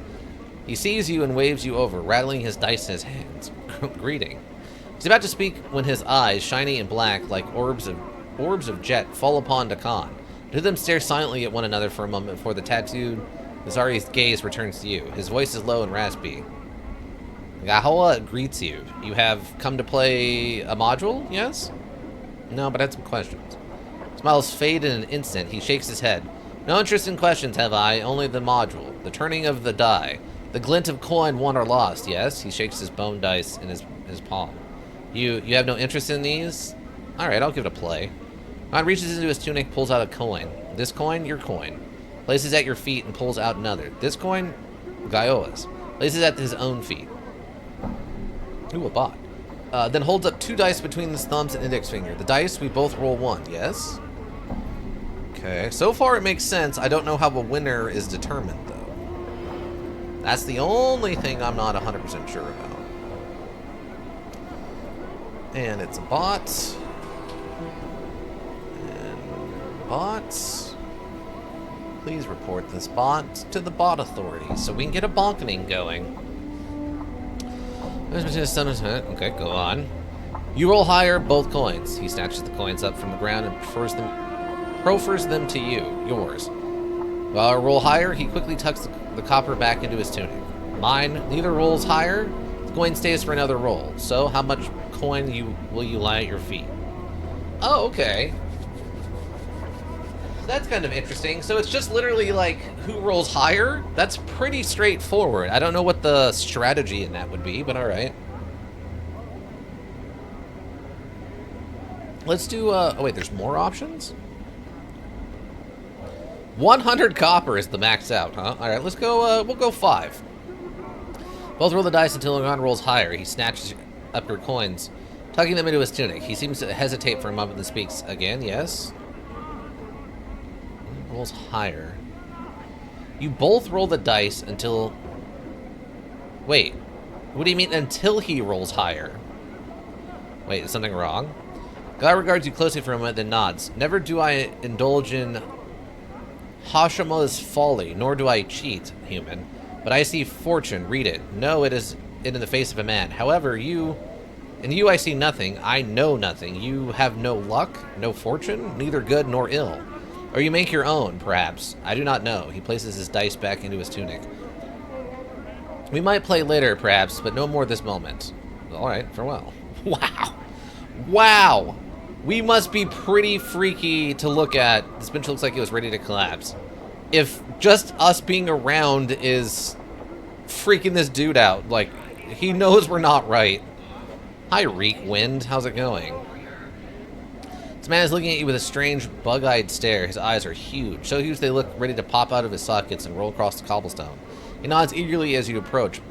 He sees you and waves you over, rattling his dice in his hands. Greeting. He's about to speak when his eyes, shiny and black like orbs of jet, fall upon Dakan. The two of them stare silently at one another for a moment before the tattooed Nazari's gaze returns to you. His voice is low and raspy. Gahoa greets you. You have come to play a module, yes? No, but I had some questions. Smiles fade in an instant. He shakes his head. No interest in questions, have I? Only the module. The turning of the die. The glint of coin won or lost, yes? He shakes his bone dice in his palm. You have no interest in these? Alright, I'll give it a play. Ron reaches into his tunic, pulls out a coin. This coin, your coin. Places at your feet and pulls out another. This coin, Gaioa's. Places at his own feet. Ooh, a bot. Then holds up 2 dice between his thumbs and index finger. The dice, we both roll 1, yes? Okay, so far it makes sense. I don't know how a winner is determined, though. That's the only thing I'm not 100% sure about. And it's a bot. And bots. Please report this bot to the bot authorities so we can get a bonkening going. Okay, go on. You roll higher, both coins. He snatches the coins up from the ground and proffers them to you, yours. While I roll higher, he quickly tucks the copper back into his tunic. Mine neither rolls higher. The coin stays for another roll. So, how much coin will you lie at your feet? Oh, okay. That's kind of interesting. So it's just literally like who rolls higher? That's pretty straightforward. I don't know what the strategy in that would be, but all right. Let's do. Oh wait, there's more options. 100 copper is the max out, huh? All right, let's go. We'll go 5. Both roll the dice until Lagan rolls higher. He snatches up your coins, tucking them into his tunic. He seems to hesitate for a moment and speaks again. Yes. Rolls higher. You both roll the dice until... Wait. What do you mean until he rolls higher? Wait, is something wrong? Guy regards you closely for a moment, then nods. Never do I indulge in Hashima's folly, nor do I cheat, human. But I see fortune. Read it. No, it is in the face of a man. However, in you I see nothing. I know nothing. You have no luck, no fortune, neither good nor ill. Or you make your own, perhaps. I do not know. He places his dice back into his tunic. We might play later, perhaps, but no more this moment. All right, farewell. Wow. Wow. We must be pretty freaky to look at. This bench looks like it was ready to collapse. If just us being around is freaking this dude out, like, he knows we're not right. Hi, Reek Wind. How's it going? This man is looking at you with a strange, bug-eyed stare. His eyes are huge, so huge they look ready to pop out of his sockets and roll across the cobblestone. He nods eagerly as you approach,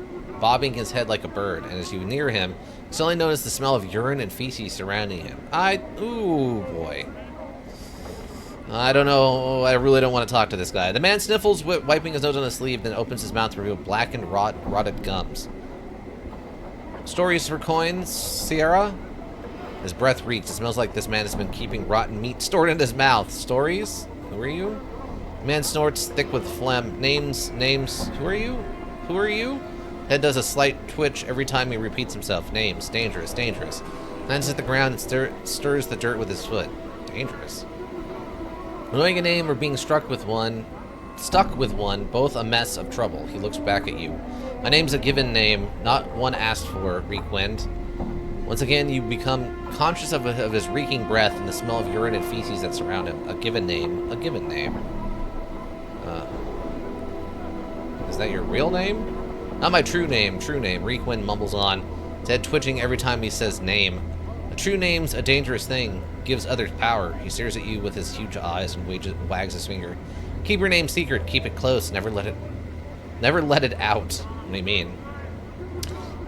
bobbing his head like a bird, and as you near him, you suddenly notice the smell of urine and feces surrounding him. Ooh, boy. I don't know. I really don't want to talk to this guy. The man sniffles, wiping his nose on his sleeve, then opens his mouth to reveal blackened, rotted gums. Stories for coins, Sierra? His breath reeks. It smells like this man has been keeping rotten meat stored in his mouth. Stories? Who are you? The man snorts, thick with phlegm. Names. Who are you? Who are you? Head does a slight twitch every time he repeats himself. Names. Dangerous. Lands at the ground and stirs the dirt with his foot. Dangerous. Knowing a name or being stuck with one, both a mess of trouble. He looks back at you. My name's a given name, not one asked for, Reek Wind. Once again, you become conscious of his reeking breath and the smell of urine and feces that surround him. A given name. A given name. Is that your real name? Not my true name. True name. Requin mumbles on, his head twitching every time he says name. A true name's a dangerous thing. Gives others power. He stares at you with his huge eyes and wags his finger. Keep your name secret. Keep it close. Never let it out. What do you mean?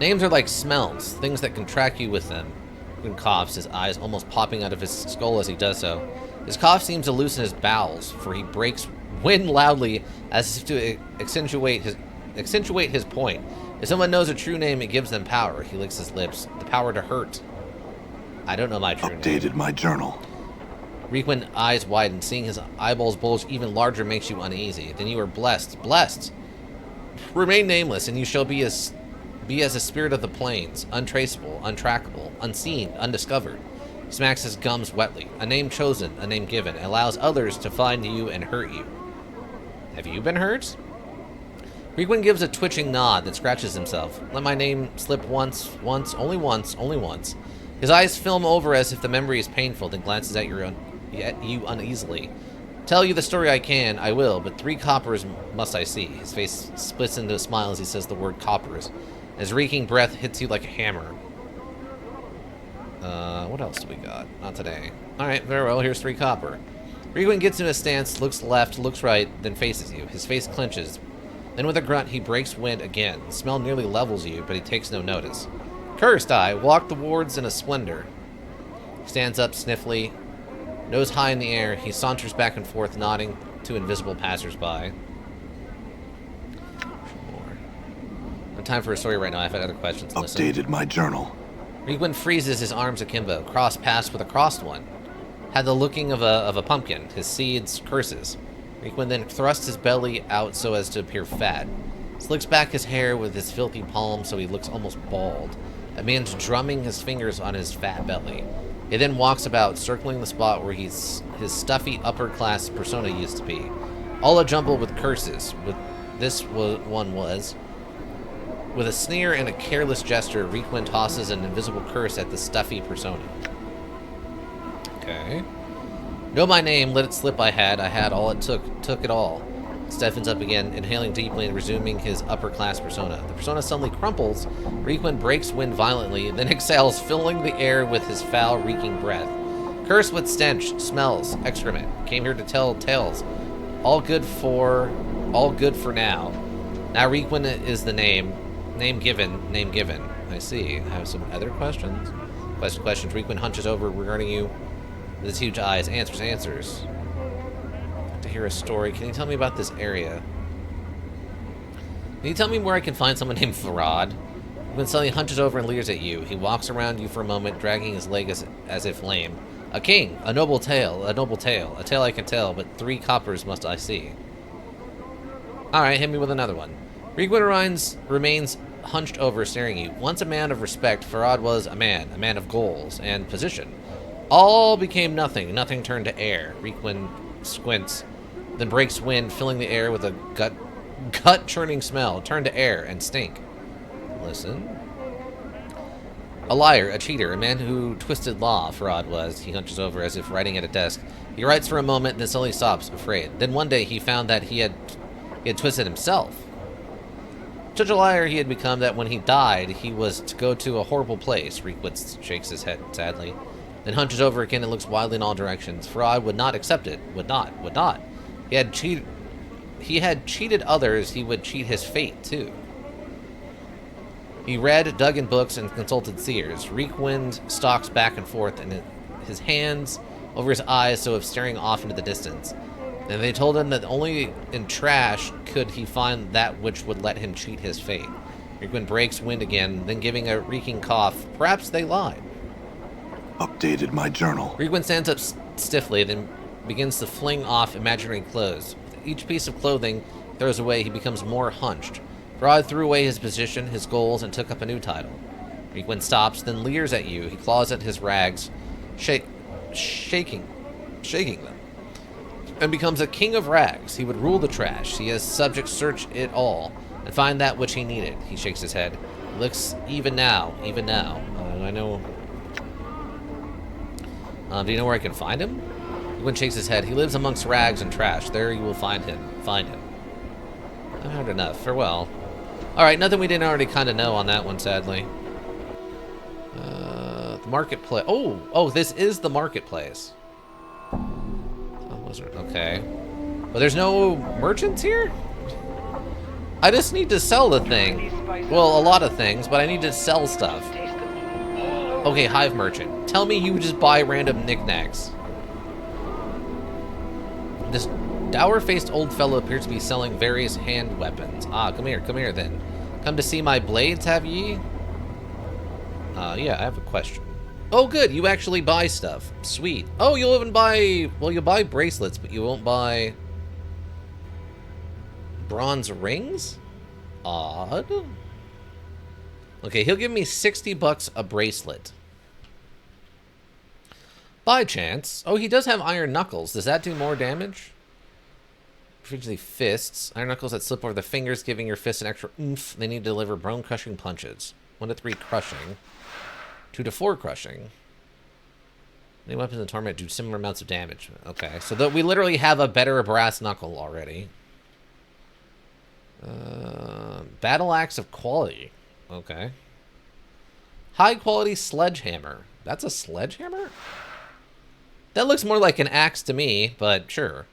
Names are like smells, things that can track you with them. Requin coughs, his eyes almost popping out of his skull as he does so. His cough seems to loosen his bowels, for he breaks wind loudly as if to accentuate his point. If someone knows a true name, it gives them power. He licks his lips. The power to hurt. I don't know my true name. Updated my journal. Requin eyes widen. Seeing his eyeballs bulge even larger makes you uneasy. Then you are blessed. Blessed! Remain nameless, and you shall be as a spirit of the plains, untraceable, untrackable, unseen, undiscovered. He smacks his gums wetly. A name chosen, a name given, allows others to find you and hurt you. Have you been hurt? Requin gives a twitching nod, then scratches himself. Let my name slip once, only once. His eyes film over as if the memory is painful, then glances at you uneasily. Tell you the story I will, but 3 coppers must I see. His face splits into a smile as he says the word coppers. His reeking breath hits you like a hammer. What else do we got? Not today. Alright, very well, here's 3 copper. Requin gets in a stance, looks left, looks right, then faces you. His face clenches. Then with a grunt, he breaks wind again. The smell nearly levels you, but he takes no notice. Cursed eye, walk the wards in a splendor. He stands up stiffly, nose high in the air. He saunters back and forth, nodding to invisible passersby. No time for a story right now. I've had other questions. Updated my journal. Requin freezes his arms akimbo, cross paths with a crossed one. Had the looking of a pumpkin, his seeds curses. Requin then thrusts his belly out so as to appear fat. Slicks back his hair with his filthy palm so he looks almost bald. A man's drumming his fingers on his fat belly. He then walks about, circling the spot where his stuffy upper-class persona used to be. All a jumble with curses. With a sneer and a careless gesture, Requin tosses an invisible curse at the stuffy persona. Okay. Know my name, let it slip I had all it took it all. Stiffens up again, inhaling deeply and resuming his upper-class persona. The persona suddenly crumples. Requin breaks wind violently, then exhales, filling the air with his foul, reeking breath. Curse with stench, smells, excrement. Came here to tell tales. All good for now. Now Requin is the name. Name given. I see. I have some other questions. Questions. Requin hunches over regarding you with his huge eyes. Answers. To hear a story. Can you tell me about this area? Can you tell me where I can find someone named Farad? Requin suddenly hunches over and leers at you. He walks around you for a moment, dragging his leg as if lame. A king, a noble tale, a tale I can tell, but 3 coppers must I see. Alright, hit me with another one. Requin remains hunched over, staring at you. Once a man of respect, Farad was a man of goals and position. All became nothing turned to air. Requin squints, then breaks wind, filling the air with a gut-churning smell. Turn to air and stink. Listen. A liar, a cheater, a man who twisted law, Farad was. He hunches over as if writing at a desk. He writes for a moment, then suddenly stops, afraid. Then one day he found that he had twisted himself. Such a liar he had become that when he died, he was to go to a horrible place. Requin shakes his head sadly, then hunches over again and looks wildly in all directions. Farad would not accept it. Would not. He had cheated others, he would cheat his fate, too. He read, dug in books, and consulted seers. Requin stalks back and forth, and his hands over his eyes so of staring off into the distance. And they told him that only in trash could he find that which would let him cheat his fate. Requin breaks wind again, then giving a reeking cough. Perhaps they lied. Updated my journal. Requin stands up stiffly, then begins to fling off imaginary clothes. With each piece of clothing he throws away, he becomes more hunched. Farad threw away his position, his goals, and took up a new title. Requin stops, then leers at you. He claws at his rags, shaking them, and becomes a king of rags. He would rule the trash. He has subjects search it all and find that which he needed. He shakes his head. Looks even now. I know... do you know where I can find him? Gwyn shakes his head. He lives amongst rags and trash. There you will find him. Find him. I've heard enough. Farewell. Alright, nothing we didn't already kind of know on that one, sadly. The marketplace. Oh, this is the marketplace. Okay. But there's no merchants here? I just need to sell the thing. Well, a lot of things, but I need to sell stuff. Okay, hive merchant. Tell me you just buy random knickknacks. This dour-faced old fellow appears to be selling various hand weapons. Ah, come here then. Come to see my blades, have ye? Yeah, I have a question. Oh, good, you actually buy stuff. Sweet. Oh, you'll even buy... Well, you'll buy bracelets, but you won't buy... bronze rings? Odd. Okay, he'll give me 60 bucks a bracelet. By chance. Oh, he does have iron knuckles. Does that do more damage? Particularly fists. Iron knuckles that slip over the fingers, giving your fists an extra oomph. They need to deliver bone-crushing punches. 1 to 3 crushing. 2 to 4 crushing. Many weapons in Torment do similar amounts of damage. Okay, so we literally have a better brass knuckle already. Battle axe of quality. Okay. High quality sledgehammer. That's a sledgehammer? That looks more like an axe to me, but sure.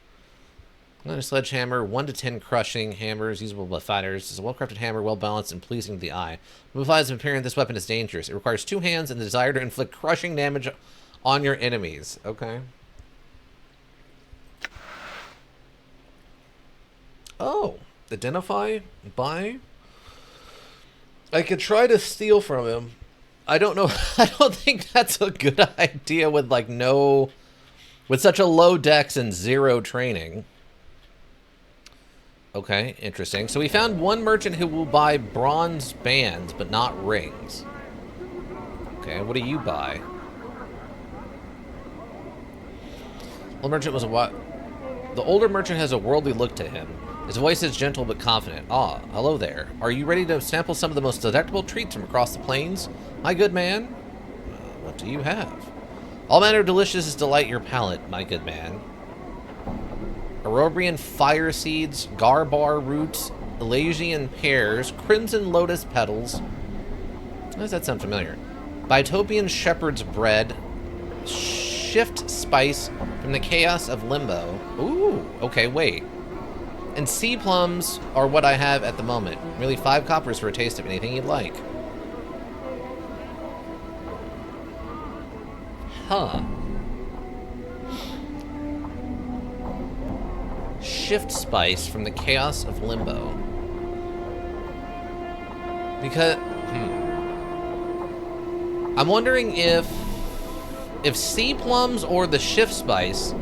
Another sledgehammer, 1 to 10 crushing hammers usable by fighters. It's a well-crafted hammer, well-balanced and pleasing to the eye. Besides appearing, this weapon is dangerous. It requires 2 hands and the desire to inflict crushing damage on your enemies. Okay. Oh. Identify? Buy? I could try to steal from him. I don't know. I don't think that's a good idea with, like, no... With such a low dex and 0 training. Okay, interesting. So we found one merchant who will buy bronze bands, but not rings. Okay, what do you buy? The merchant was the older merchant has a worldly look to him. His voice is gentle but confident. Ah, hello there. Are you ready to sample some of the most delectable treats from across the plains? My good man? What do you have? All manner of delicious delight your palate, my good man. Arobrian fire seeds, garbar roots, Elysian pears, crimson lotus petals. Why does that sound familiar? Bitopian shepherd's bread, shift spice from the chaos of limbo. Ooh, okay, wait. And sea plums are what I have at the moment. Merely 5 coppers for a taste of anything you'd like. Huh. Shift spice from the chaos of limbo. Because, I'm wondering if sea plums or the shift spice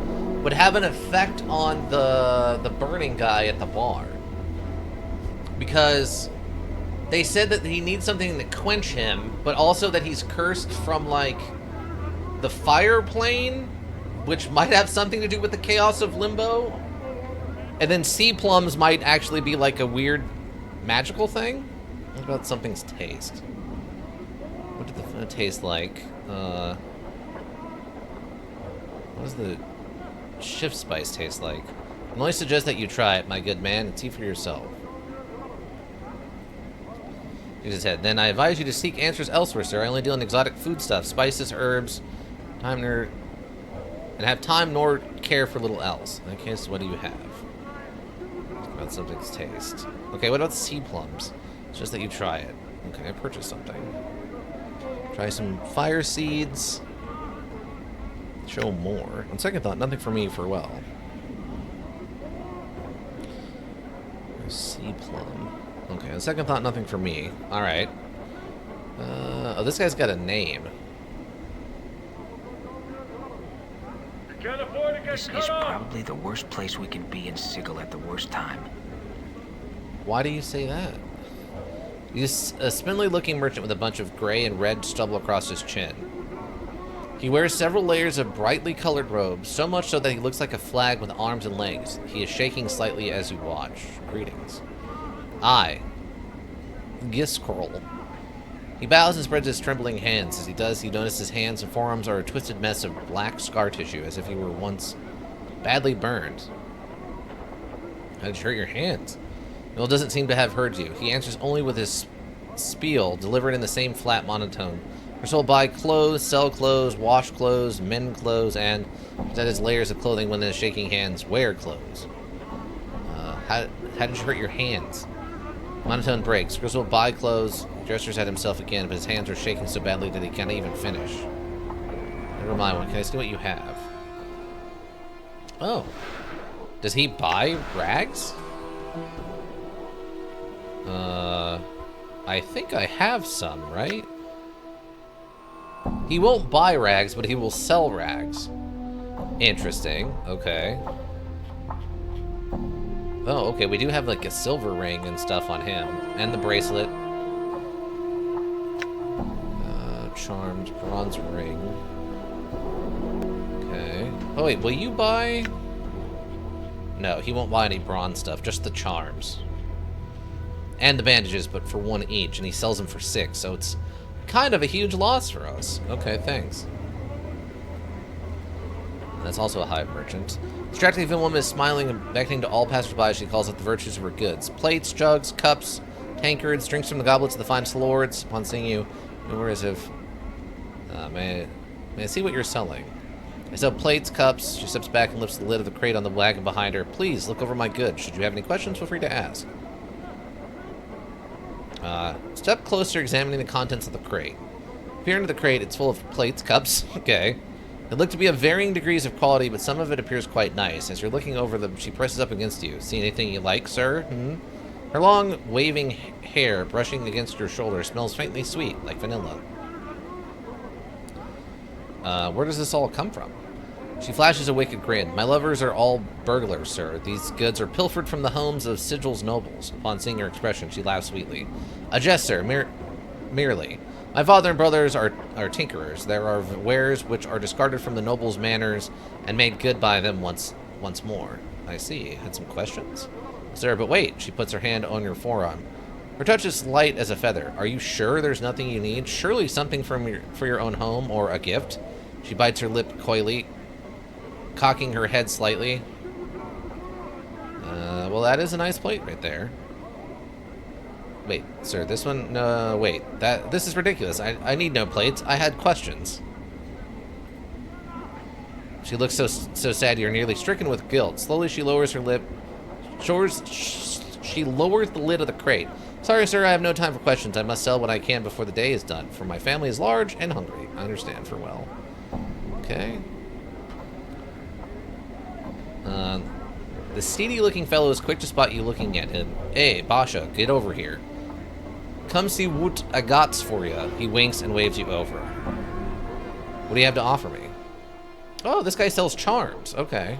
would have an effect on the burning guy at the bar. Because they said that he needs something to quench him, but also that he's cursed from, like, the fire plane, which might have something to do with the chaos of limbo. And then sea plums might actually be like a weird magical thing. What about something's taste? What did the taste like? What does the shift spice taste like? I only suggest that you try it, my good man, and see for yourself. He just said, then I advise you to seek answers elsewhere, sir. I only deal in exotic foodstuffs, spices, herbs, and have time nor care for little else. In that case, what do you have? About something's taste. Okay, what about sea plums? It's just that you try it. Okay, I purchased something. Try some fire seeds. Show more. On second thought, nothing for me for well. Sea plum. Okay, on second thought, nothing for me. Alright. Oh, this guy's got a name. Can't afford to get This cut is off. probably the worst place we can be in Sigil at the worst time. Why do you say that? He's a spindly-looking merchant with a bunch of gray and red stubble across his chin. He wears several layers of brightly colored robes, so much so that he looks like a flag with arms and legs. He is shaking slightly as you watch. Greetings. I, Giskrol, He bows and spreads his trembling hands. As he does, you notice his hands and forearms are a twisted mess of black scar tissue, as if he were once badly burned. How did you hurt your hands? Noel doesn't seem to have heard you. He answers only with his spiel, delivered in the same flat monotone. Her soul buy clothes, sell clothes, wash clothes, mend clothes, and, that is layers of clothing when in his shaking hands, wear clothes. How did you hurt your hands? Monotone breaks. Griswold will buy clothes. He gestures at himself again, but his hands are shaking so badly that he can't even finish. Never mind one. Can I see what you have? Oh. Does he buy rags? I think I have some, right? He won't buy rags, but he will sell rags. Interesting. Okay. Oh, okay, we do have like a silver ring and stuff on him. And the bracelet. Charmed bronze ring. Okay. Oh wait, will you buy? No, he won't buy any bronze stuff, just the charms. And the bandages, but for 1 each, and he sells them for 6, so it's kind of a huge loss for us. Okay, thanks. That's also a hive merchant. The distracted young woman is smiling and beckoning to all passersby as she calls out the virtues of her goods. Plates, jugs, cups, tankards, drinks from the goblets of the finest lords. Upon seeing you, were as if... may I see what you're selling? I sell plates, cups. She steps back and lifts the lid of the crate on the wagon behind her. Please, look over my goods. Should you have any questions, feel free to ask. Step closer, examining the contents of the crate. Peer into the crate, it's full of plates, cups. Okay. They look to be of varying degrees of quality, but some of it appears quite nice. As you're looking over them, she presses up against you. See anything you like, sir? Hmm? Her long, waving hair, brushing against your shoulder, smells faintly sweet, like vanilla. Where does this all come from? She flashes a wicked grin. My lovers are all burglars, sir. These goods are pilfered from the homes of Sigil's nobles. Upon seeing her expression, she laughs sweetly. A jest, sir, merely. My father and brothers are tinkerers. There are wares which are discarded from the nobles' manors and made good by them once more. I see. Had some questions? Sir, but wait. She puts her hand on your forearm. Her touch is light as a feather. Are you sure there's nothing you need? Surely something for your own home or a gift? She bites her lip coyly, cocking her head slightly. Well, that is a nice plate right there. Wait, sir, this one? No, wait. This is ridiculous. I need no plates. I had questions. She looks so sad you're nearly stricken with guilt. Slowly she lowers her lip. She lowers the lid of the crate. Sorry, sir, I have no time for questions. I must sell what I can before the day is done, for my family is large and hungry. I understand for well. Okay. The seedy-looking fellow is quick to spot you looking at him. Hey, Basha, get over here. Come see what I got for you. He winks and waves you over. What do you have to offer me? Oh, this guy sells charms. Okay.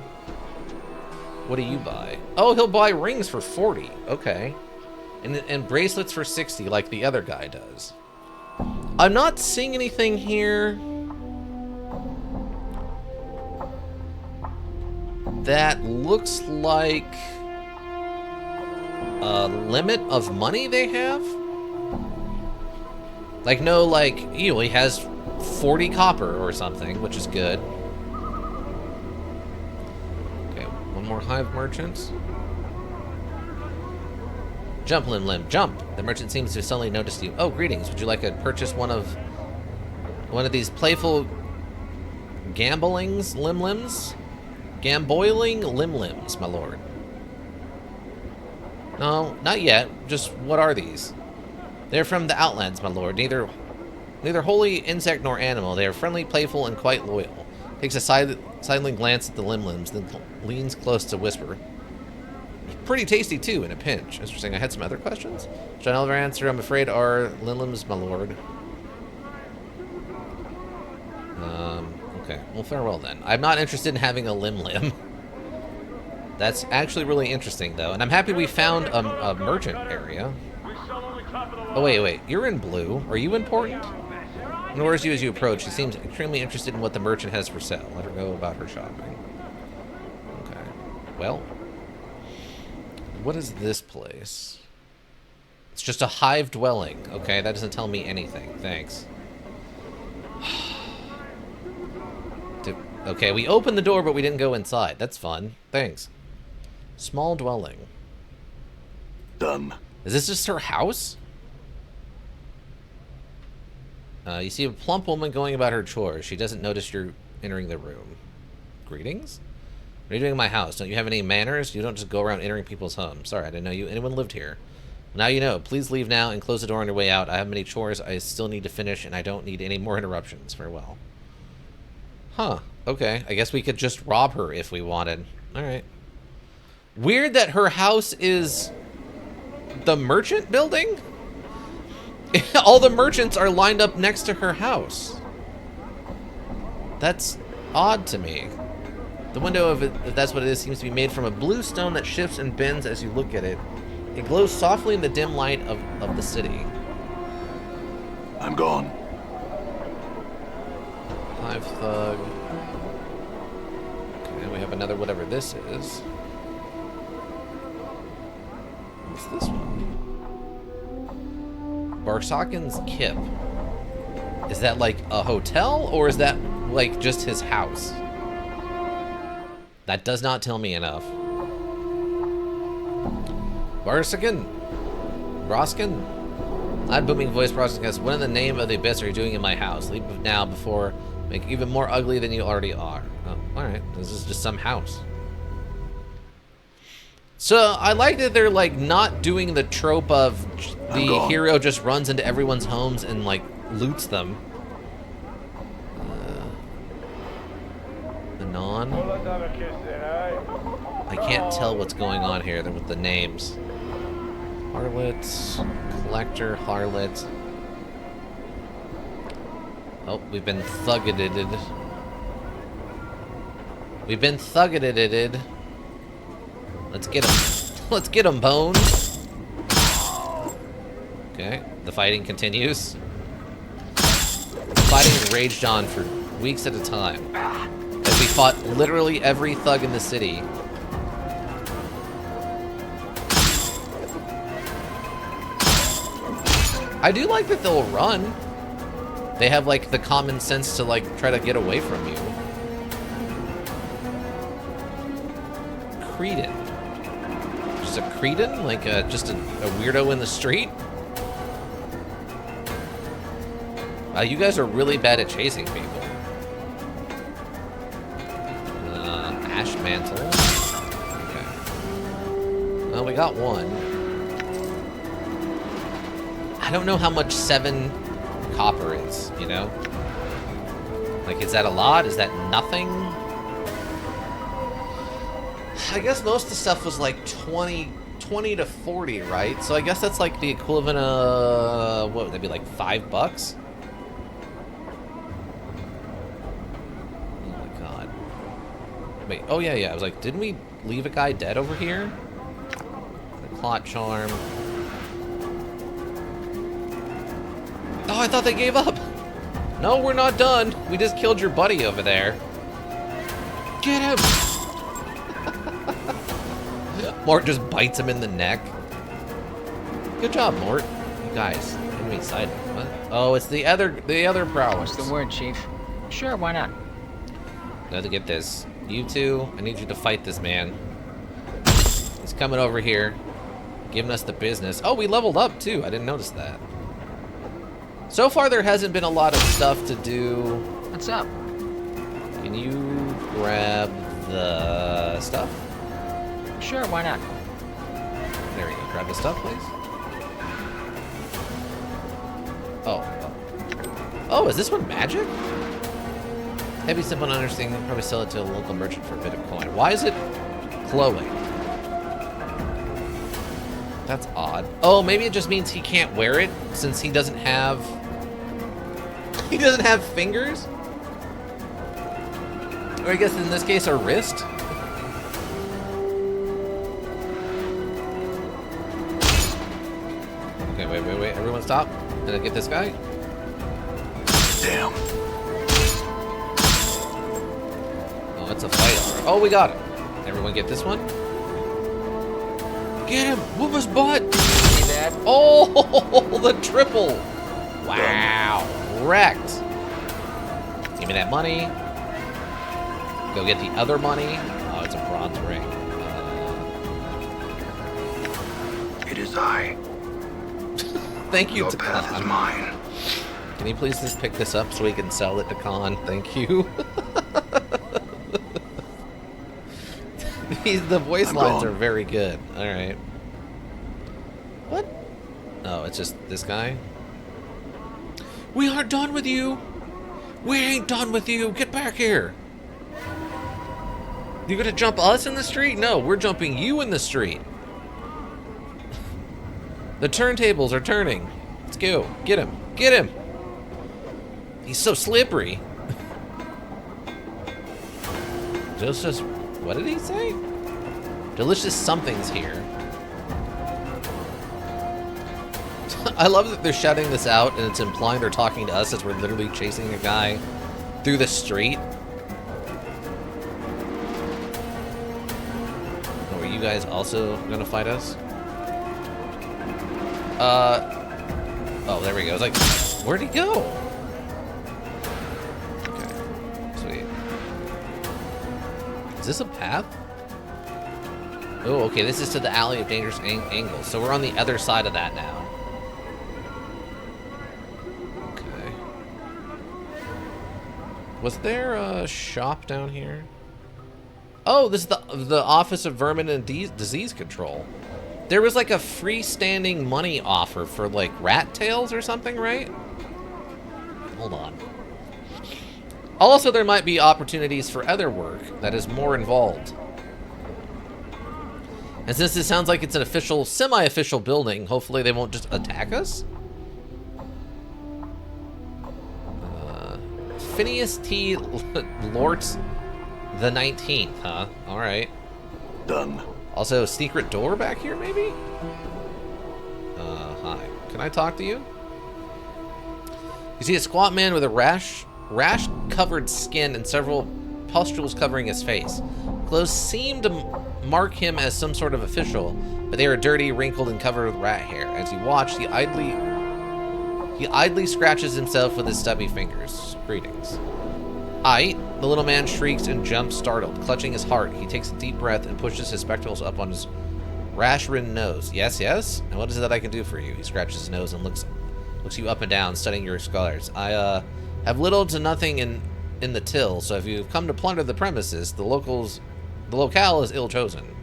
What do you buy? Oh, he'll buy rings for 40. Okay. And bracelets for 60 like the other guy does. I'm not seeing anything here that looks like a limit of money they have. Like, no, like, you know, he has 40 copper or something, which is good. Okay, one more hive merchant. Jump, Lim Lim, jump! The merchant seems to have suddenly noticed you. Oh, greetings. Would you like to purchase one of these playful gambolings, Lim Lims? Gamboiling Lim Lims, my lord. No, not yet. Just what are these? They're from the Outlands, my lord. Neither wholly insect nor animal. They are friendly, playful, and quite loyal. Takes a sidelong glance at the Lim Lims, then leans close to whisper. Pretty tasty, too, in a pinch. Interesting. I had some other questions. Should I never answer? I'm afraid are Lim Lims, my lord. Okay. Well, farewell then. I'm not interested in having a Lim Lim. That's actually really interesting, though. And I'm happy we found a merchant area. Oh, wait. You're in blue. Are you important? Ignores you as you approach. She seems extremely interested in what the merchant has for sale. Let her go about her shopping. Okay. Well. What is this place? It's just a hive dwelling. Okay, that doesn't tell me anything. Thanks. Okay, we opened the door, but we didn't go inside. That's fun. Thanks. Small dwelling. Done. Is this just her house? You see a plump woman going about her chores. She doesn't notice you're entering the room. Greetings? What are you doing in my house? Don't you have any manners? You don't just go around entering people's homes. Sorry, I didn't know anyone lived here. Now you know. Please leave now and close the door on your way out. I have many chores I still need to finish, and I don't need any more interruptions. Farewell. Huh. Okay. I guess we could just rob her if we wanted. Alright. Weird that her house is the merchant building? All the merchants are lined up next to her house. That's odd to me. The window of it, if that's what it is, seems to be made from a blue stone that shifts and bends as you look at it. It glows softly in the dim light of the city. I'm gone. Hive thug. Okay, we have another whatever this is. What's this one? Barsakin's Kip. Is that like a hotel, or is that like just his house? That does not tell me enough. Barsakin. Broskin. Loud booming voice processing. What in the name of the abyss are you doing in my house? Leave now before make you even more ugly than you already are. Oh, alright. This is just some house. So, I like that they're, like, not doing the trope of the hero just runs into everyone's homes and, like, loots them. Anon? I can't tell what's going on here with the names. Harlot, Collector, Harlot. Oh, we've been thuggeted. We've been thuggeted. Let's get him. Let's get him, Bones. Okay, the fighting continues. Fighting raged on for weeks at a time. As we fought literally every thug in the city. I do like that they'll run. They have, like, the common sense to, like, try to get away from you. Creedon. Just a Creedon? Like, just a weirdo in the street? You guys are really bad at chasing people. Ash Mantle. Okay. Well, we got one. I don't know how much 7 copper is, you know? Like, is that a lot? Is that nothing? I guess most of the stuff was like 20 to 40, right? So I guess that's like the equivalent of, what would that be, like $5? Oh my god. Wait, oh yeah, I was like, didn't we leave a guy dead over here? The Clot Charm. Oh, I thought they gave up. No, we're not done. We just killed your buddy over there. Get him! Mort just bites him in the neck. Good job, Mort. You guys, enemy side. What? Oh, it's the other prowlers. What's the word, Chief? Sure, why not? Gotta get this. You two, I need you to fight this man. He's coming over here, giving us the business. Oh, we leveled up too. I didn't notice that. So far, there hasn't been a lot of stuff to do. What's up? Can you grab the stuff? Sure, why not? There you go. Grab the stuff, please. Oh. Oh, is this one magic? Heavy, simple, and understanding. You can probably sell it to a local merchant for a bit of coin. Why is it glowing? That's odd. Oh, maybe it just means he can't wear it since he doesn't have... He doesn't have fingers? Or I guess in this case, a wrist? Okay, wait. Everyone stop. Did I get this guy? Damn. Oh, it's a fight. Oh, we got him. Everyone get this one? Get him! Whoop his butt! See that? Oh, the triple. Wow. Wrecked. Give me that money. Go get the other money. Oh, it's a bronze ring. It is I. Thank you, Your to path is Khan. mine. Can you please just pick this up so we can sell it to Khan? Thank you. The voice I'm lines gone. are very good. All right. What? Oh, it's just this guy? We aren't done with you. We ain't done with you. Get back here. You gonna jump us in the street? No, we're jumping you in the street. The turntables are turning. Let's go. Get him. Get him. He's so slippery. Delicious. What did he say? Delicious something's here. I love that they're shouting this out and it's implying they're talking to us as we're literally chasing a guy through the street. Oh, are you guys also gonna fight us? Oh, there we go. I was like, where'd he go? Okay, sweet. Is this a path? Oh, okay, this is to the Alley of Dangerous Angles. So we're on the other side of that now. Okay. Was there a shop down here? Oh, this is the Office of Vermin and Disease Control. There was like a freestanding money offer for like rat tails or something, right? Hold on. Also, there might be opportunities for other work that is more involved. And since this sounds like it's an official, semi-official building, hopefully they won't just attack us. Phineas T. Lort the 19th, huh? All right. Done. Also, secret door back here, maybe? Hi. Can I talk to you? You see a squat man with a rash-covered skin and several pustules covering his face. Clothes seem to mark him as some sort of official, but they are dirty, wrinkled, and covered with rat hair. As you watch, he idly scratches himself with his stubby fingers. Greetings. Aight, the little man shrieks and jumps, startled. Clutching his heart, he takes a deep breath and pushes his spectacles up on his rash-ridden nose. Yes, yes? And what is it that I can do for you? He scratches his nose and looks you up and down, studying your scars. I have little to nothing in the till, so if you've come to plunder the premises, the locale is ill-chosen.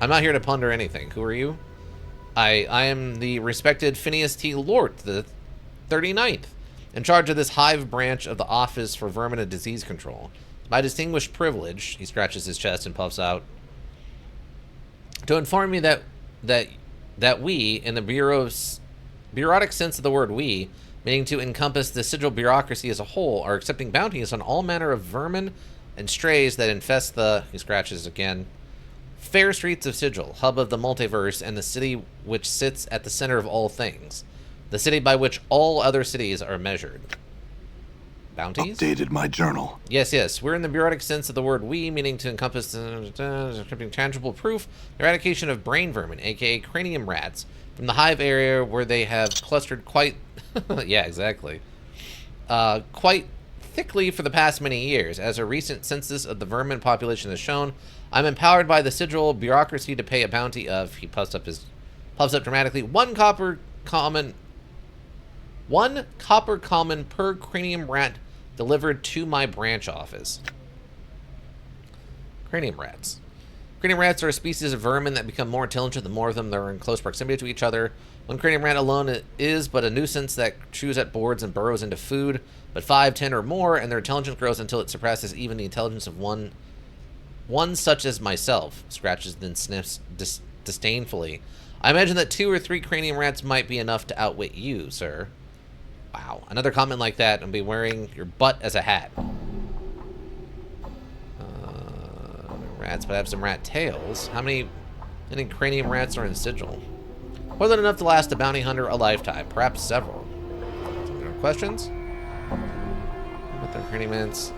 I'm not here to plunder anything. Who are you? I am the respected Phineas T. Lort, the 39th, in charge of this hive branch of the Office for Vermin and Disease Control. My distinguished privilege, he scratches his chest and puffs out, to inform you that we, in the bureaucratic sense of the word we, meaning to encompass the sigil bureaucracy as a whole, are accepting bounties on all manner of vermin and strays that infest the, he scratches again, fair streets of Sigil, hub of the multiverse, and the city which sits at the center of all things. The city by which all other cities are measured. Bounties? Updated my journal. Yes, yes. We're in the bureaucratic sense of the word we, meaning to encompass tangible proof, eradication of brain vermin, aka cranium rats, from the hive area where they have clustered quite, yeah, exactly, quite thickly for the past many years. As a recent census of the vermin population has shown, I'm empowered by the sigil bureaucracy to pay a bounty of, he puffs up dramatically, one copper common per cranium rat delivered to my branch office. Cranium rats. Cranium rats are a species of vermin that become more intelligent the more of them that are in close proximity to each other. One cranium rat alone is but a nuisance that chews at boards and burrows into food, but 5, 10, or more, and their intelligence grows until it surpasses even the intelligence of one such as myself. Scratches, then sniffs disdainfully. I imagine that 2 or 3 cranium rats might be enough to outwit you, sir. Wow. Another comment like that and be wearing your butt as a hat. Rats, but I have some rat tails. How many cranium rats are in Sigil? More than enough to last a bounty hunter a lifetime. Perhaps several. Some more questions? What the cranium rats?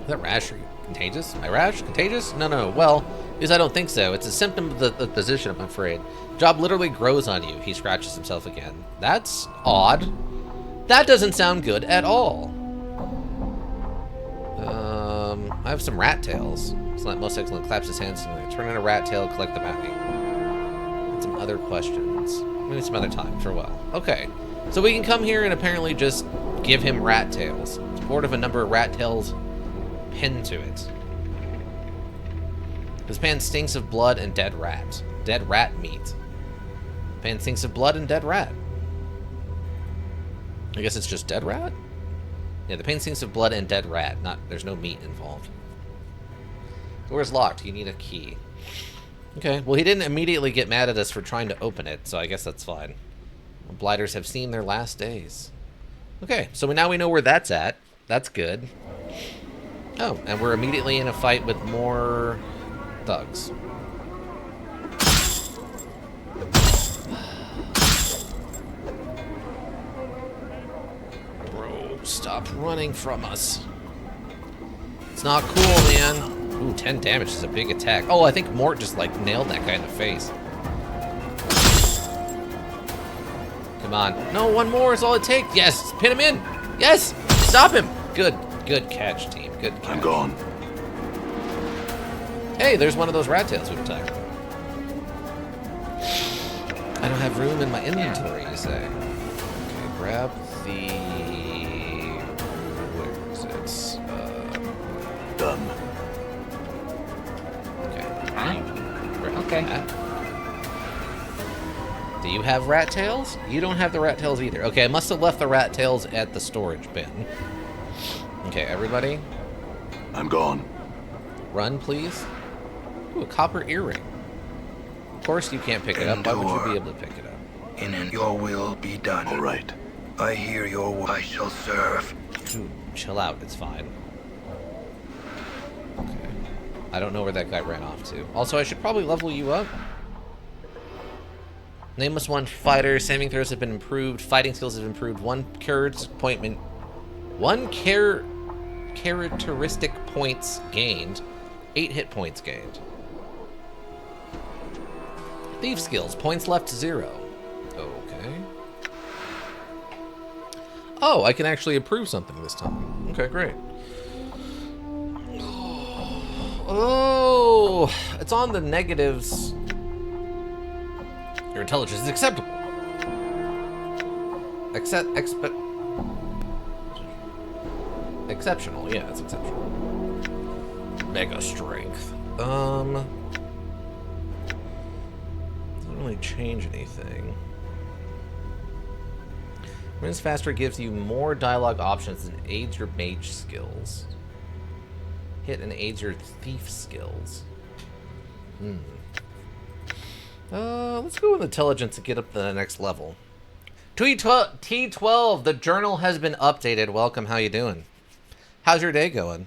Is that rash contagious? My rash contagious? No. Well, Because I don't think so. It's a symptom of the position, I'm afraid. Job literally grows on you. He scratches himself again. That's odd. That doesn't sound good at all. I have some rat tails. Excellent, most excellent. Claps his hands. Turn in a rat tail, collect the bounty. And some other questions. Maybe some other time for a while. Okay. So we can come here and apparently just give him rat tails. It's board of a number of rat tails pinned to it. This pan stinks of blood and dead rat. Dead rat meat. Pan stinks of blood and dead rat. I guess it's just dead rat? Yeah, the pan stinks of blood and dead rat. There's no meat involved. Door's locked. You need a key. Okay, well he didn't immediately get mad at us for trying to open it, so I guess that's fine. Blighters have seen their last days. Okay, so now we know where that's at. That's good. Oh, and we're immediately in a fight with more thugs. Bro, stop running from us. It's not cool, man. Ooh, 10 damage is a big attack. Oh, I think Mort just, like, nailed that guy in the face. Come on. No, one more is all it takes. Yes, pin him in. Yes, stop him. Good catch, team. Good catch. I'm gone. Hey, there's one of those rat tails we've attacked. I don't have room in my inventory, you say. Okay, grab the... Where is it? Done. Okay. That. Do you have rat tails? You don't have the rat tails either. Okay, I must have left the rat tails at the storage bin. Okay, everybody. I'm gone. Run, please. Ooh, a copper earring. Of course you can't pick it up. Why would you be able to pick it up? And your will be done. All right. I hear your will. I shall serve. Ooh, chill out. It's fine. Okay. I don't know where that guy ran off to. Also, I should probably level you up. Nameless one fighter. Saving throws have been improved. Fighting skills have improved. One characteristic points gained. 8 hit points gained. Thief skills. Points left 0. Okay. Oh, I can actually improve something this time. Okay, great. Oh, it's on the negatives. Your intelligence is acceptable. Exceptional. Yeah, it's exceptional. Mega strength. Doesn't really change anything. Runs faster gives you more dialogue options and aids your mage skills. Hit and aids your thief skills. Let's go with intelligence and get up to the next level. T12, the journal has been updated. Welcome, how you doing? How's your day going?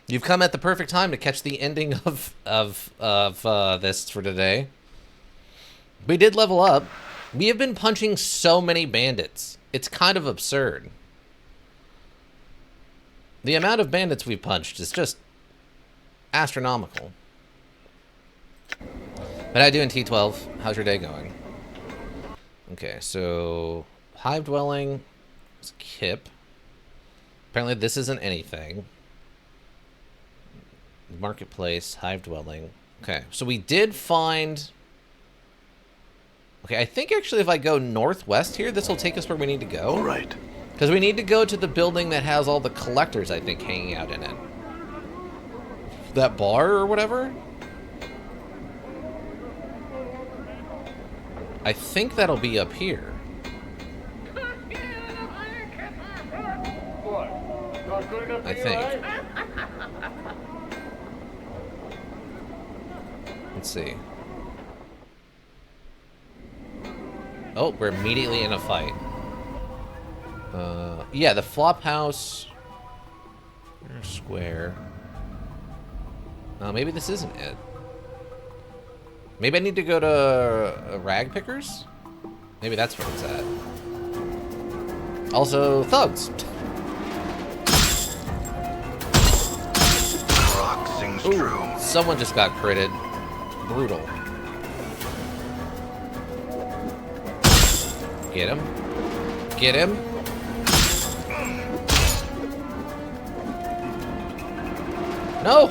You've come at the perfect time to catch the ending of this for today. We did level up. We have been punching so many bandits. It's kind of absurd. The amount of bandits we've punched is just astronomical. But I do in T12. How's your day going? Okay, so hive dwelling is Kip. Apparently this isn't anything. Marketplace, hive dwelling. Okay, so we did find... Okay, I think actually if I go northwest here, this will take us where we need to go. All right. Because we need to go to the building that has all the collectors, I think, hanging out in it. That bar or whatever? I think that'll be up here. I think. Let's see. Oh, we're immediately in a fight. Yeah, the flop house. Square. Maybe this isn't it. Maybe I need to go to rag pickers? Maybe that's where it's at. Also, thugs. Rock sings Ooh, true. someone just got critted. brutal. Get him. Get him. No!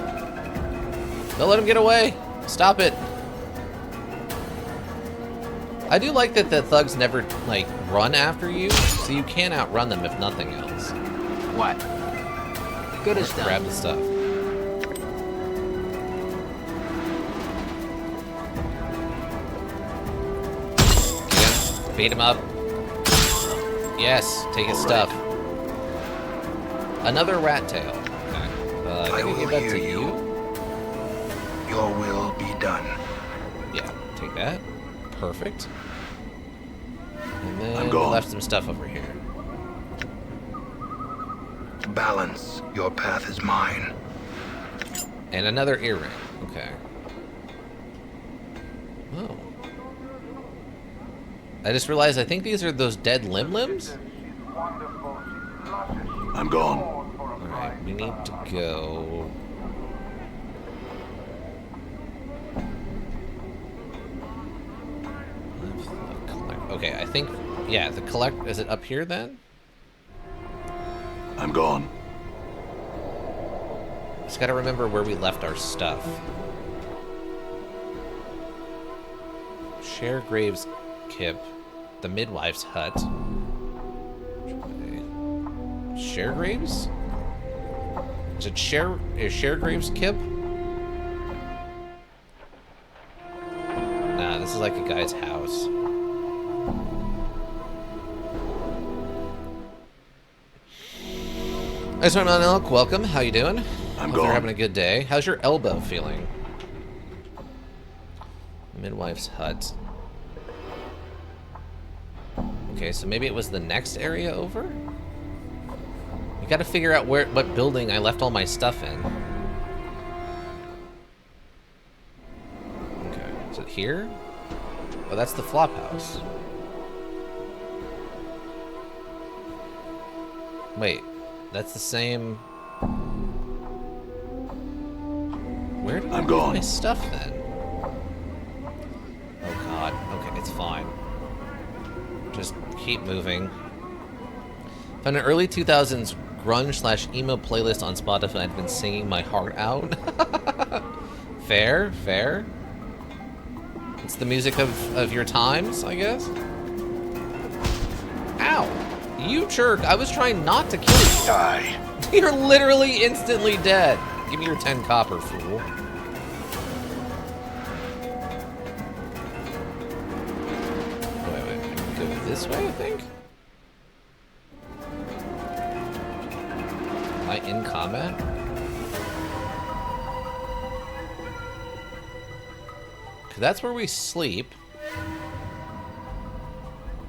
Don't let him get away. Stop it. I do like that the thugs never, like, run after you, so you can outrun them if nothing else. What? Good as Just done. grab the stuff. Get him. Beat him up. Yes, take his stuff. Another rat tail. Okay. I Can we will give that hear to you. Your will be done. Yeah, take that. Perfect. And then I'm we gone. left some stuff over here. Balance. Your path is mine. And another earring. Okay. Oh. I just realized I think these are those dead limbs? I'm gone. Alright, we need to go... Okay, I think... Yeah, the collect... Is it up here then? I'm gone. Just gotta remember where we left our stuff. Share Graves Kip. The Midwife's Hut. Share Graves? Is it Share Graves Kip? Nah, this is like a guy's house. Hey, Stormon Elk, welcome. How you doing? I'm Hope gone. you're having a good day. How's your elbow feeling? Midwife's Hut. Okay, so maybe it was the next area over? You gotta figure out what building I left all my stuff in. Okay, is it here? Oh, that's the flop house. Wait, that's the same... Where did I I'm leave gone. my stuff then? Oh god, okay, it's fine. Just keep moving. Found an early 2000s grunge/emo playlist on Spotify. I've been singing my heart out. Fair, fair. It's the music of your times, I guess. Ow! You jerk! I was trying not to kill you. Die. You're literally instantly dead. Give me your 10 copper, fool. Wait, I can go this way, I think? Am I in combat? Cause that's where we sleep.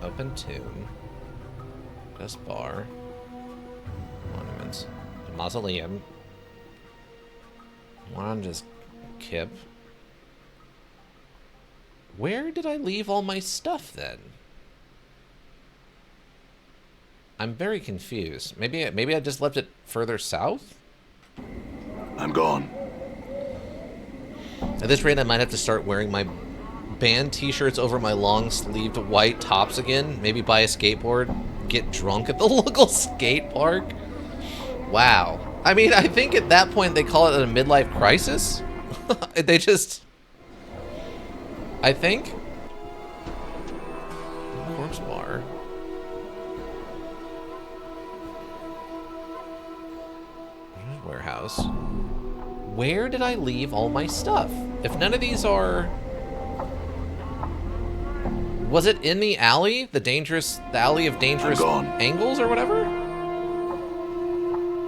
Open tomb. Ghost bar. Monuments. Mausoleum. Wanda's Kip. Where did I leave all my stuff then? I'm very confused. Maybe I just left it further south? I'm gone. At this rate, I might have to start wearing my band t-shirts over my long-sleeved white tops again. Maybe buy a skateboard. Get drunk at the local skate park. Wow. I mean, I think at that point they call it a midlife crisis. They just... I think. Corpse bar. Warehouse. Where did I leave all my stuff? If none of these are... Was it in the alley? The alley of dangerous gone. angles or whatever?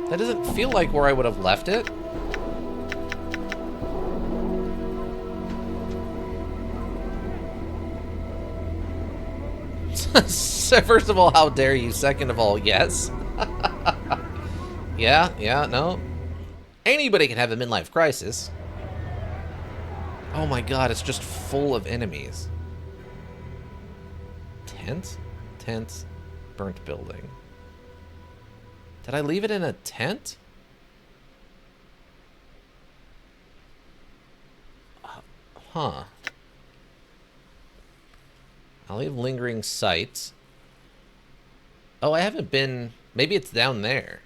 That doesn't feel like where I would have left it. So first of all, how dare you? Second of all, yes. Yeah, no. Anybody can have a midlife crisis. Oh my god, it's just full of enemies. Tent? Tent. Burnt building. Did I leave it in a tent? Huh. I'll leave lingering sights. Oh, I haven't been... Maybe it's down there.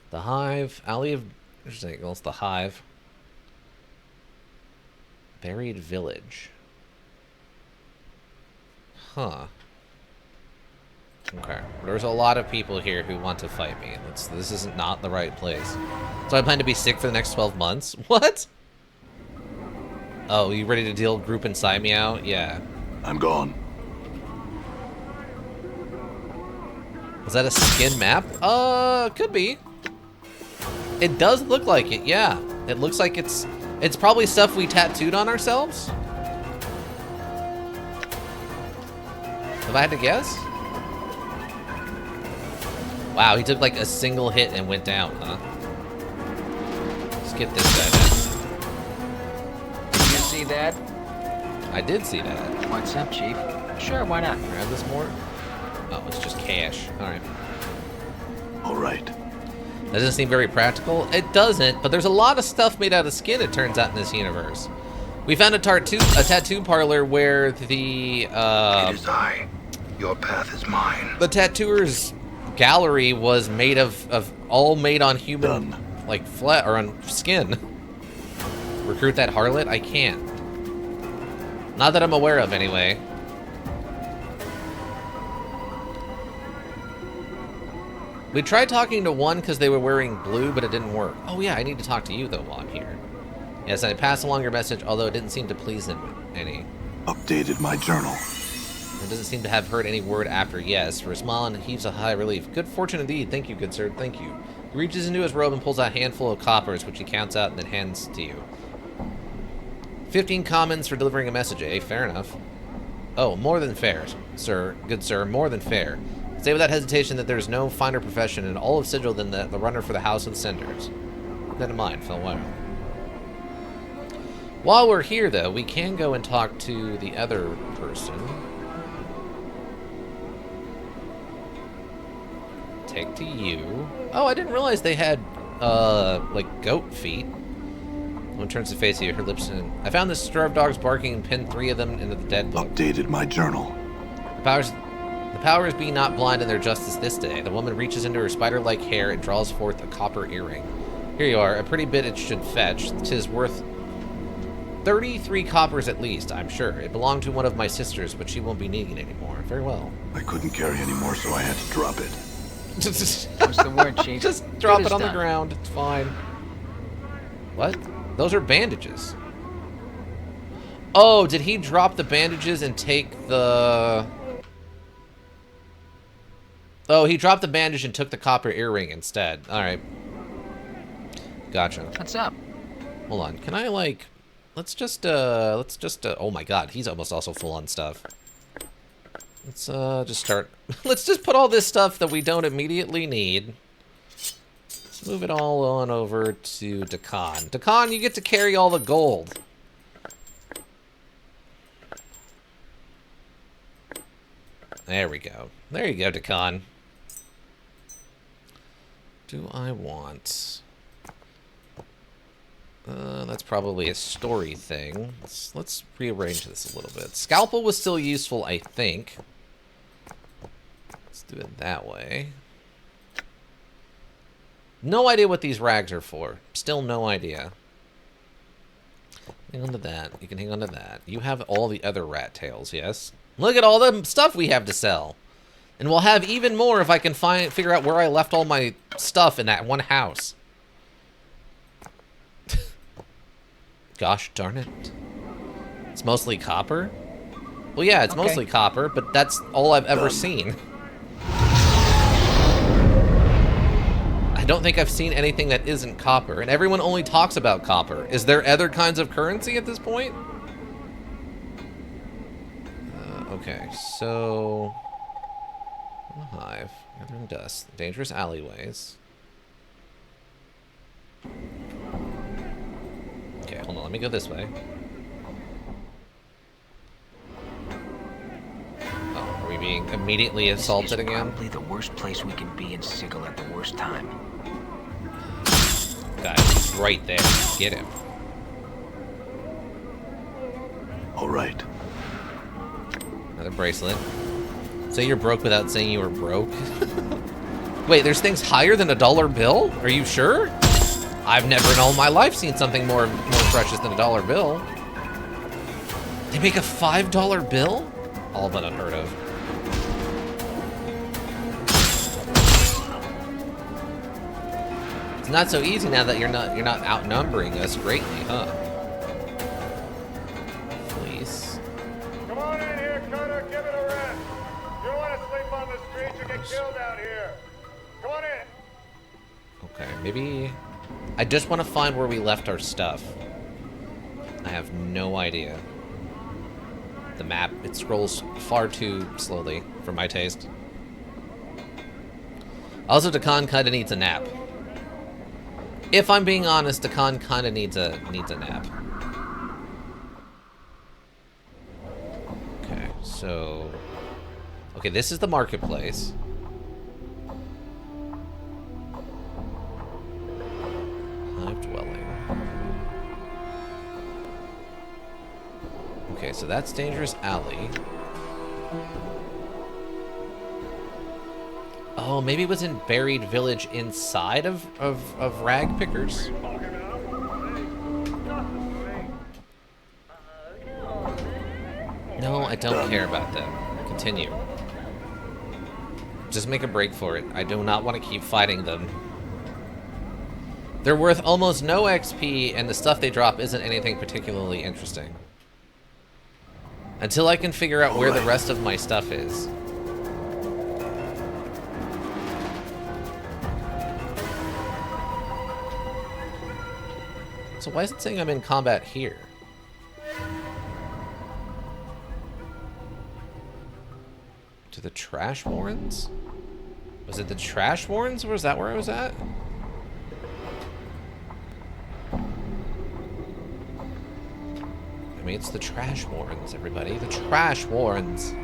The Hive. I'll leave... Interesting. Well, it's the Hive. Buried Village. Huh. Okay. There's a lot of people here who want to fight me. This isn't not the right place. So I plan to be sick for the next 12 months? What? Oh, you ready to deal group inside me out? Yeah. I'm gone. Was that a skin map? Could be. It does look like it, yeah. It looks like it's probably stuff we tattooed on ourselves. If I had to guess? Wow, he took like a single hit and went down, huh? Let's get this guy then. Did you see that? I did see that. What's up, Chief? Sure, why not? Grab this more. Oh, it's just cash. Alright. All right. That doesn't seem very practical. It doesn't, but there's a lot of stuff made out of skin, it turns out, in this universe. We found a tattoo parlor where the, It is I. Your path is mine. the tattooer's gallery was made of all made on human, Done. like, flesh, or on skin. Recruit that harlot? I can't. Not that I'm aware of, anyway. We tried talking to one because they were wearing blue, but it didn't work. Oh yeah, I need to talk to you, though, while I'm here. Yes, I passed along your message, although it didn't seem to please him any. Updated my journal. It doesn't seem to have heard any word after yes. For a smile and heaves a high relief. Good fortune indeed. Thank you, good sir. Thank you. He reaches into his robe and pulls out a handful of coppers, which he counts out and then hands to you. 15 commons for delivering a message, eh? Fair enough. Oh, more than fair, sir. Good sir, more than fair. Say without hesitation that there is no finer profession in all of Sigil than the runner for the House of Cinders. Keep that in mind, for a while. While we're here, though, we can go and talk to the other person. Take to you. Oh, I didn't realize they had, like, goat feet. One turns to face you, her lips in. I found this stir of dogs barking and pinned 3 of them into the dead book. Updated my journal. The powers be not blind in their justice this day. The woman reaches into her spider-like hair and draws forth a copper earring. Here you are, a pretty bit it should fetch. 'Tis worth 33 coppers at least, I'm sure. It belonged to one of my sisters, but she won't be needing it anymore. Very well. I couldn't carry any more, so I had to drop it. What's the word, Chief? Just drop Good it on as the done. ground. It's fine. What? Those are bandages. Oh, did he drop the bandages and take the... Oh, he dropped the bandage and took the copper earring instead. Alright. Gotcha. What's up? Hold on. Can I, like... Let's just, oh my god, he's almost also full on stuff. Let's, just start... Let's just put all this stuff that we don't immediately need. Let's move it all on over to Dakan. Dakan, you get to carry all the gold. There we go. There you go, Dakan. Do I want... that's probably a story thing. Let's rearrange this a little bit. Scalpel was still useful, I think. Let's do it that way. No idea what these rags are for. Still no idea. Hang on to that. You can hang on to that. You have all the other rat tails, yes? Look at all the stuff we have to sell. And we'll have even more if I can figure out where I left all my stuff in that one house. Gosh darn it. It's mostly copper? Well, yeah, it's mostly copper, but that's all I've ever seen. I don't think I've seen anything that isn't copper, and everyone only talks about copper. Is there other kinds of currency at this point? Okay, so... Hive, gathering dust, dangerous alleyways. Okay, hold on, let me go this way. Oh, are we being immediately assaulted This is again? probably the worst place we can be in Sigil at the worst time. Guys, he's right there. Get him. All right. Another bracelet. Say you're broke without saying you were broke. Wait, there's things higher than a dollar bill? Are you sure? I've never in all my life seen something more precious than a dollar bill. They make a $5 bill? All but unheard of. It's not so easy now that you're not outnumbering us greatly, huh? Fleece. Come on in here, Cutter. Give it a rest. You don't want to sleep on the streets or get killed out here. Come on in. Okay, maybe... I just want to find where we left our stuff. I have no idea. The map, it scrolls far too slowly for my taste. Also, Dakan kinda needs a nap. If I'm being honest, Dakan kinda needs a nap. Okay, so... Okay, this is the marketplace. Hive dwelling. Okay, so that's Dangerous Alley. Oh, maybe it was in Buried Village inside of Rag Pickers? No, I don't care about them. Continue. Just make a break for it. I do not want to keep fighting them. They're worth almost no XP, and the stuff they drop isn't anything particularly interesting. Until I can figure out where the rest of my stuff is. So why is it saying I'm in combat here? To the Trash Warrens? Was it the Trash Warrens, or was that where I was at? I mean, it's the Trash Warrens, everybody. The Trash Warrens.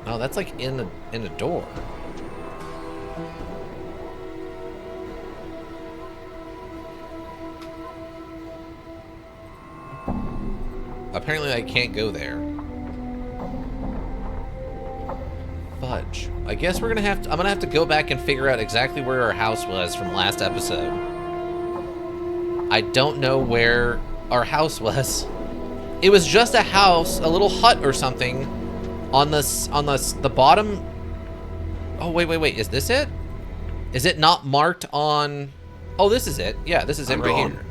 Oh, that's like in a door. Apparently, I can't go there. Fudge. I guess we're gonna have to. I'm gonna have to go back and figure out exactly where our house was from last episode. I don't know where our house was. It was just a house, a little hut or something, on the bottom. Oh wait. Is this it? Is it not marked on? Oh, this is it. Yeah, this is it right here.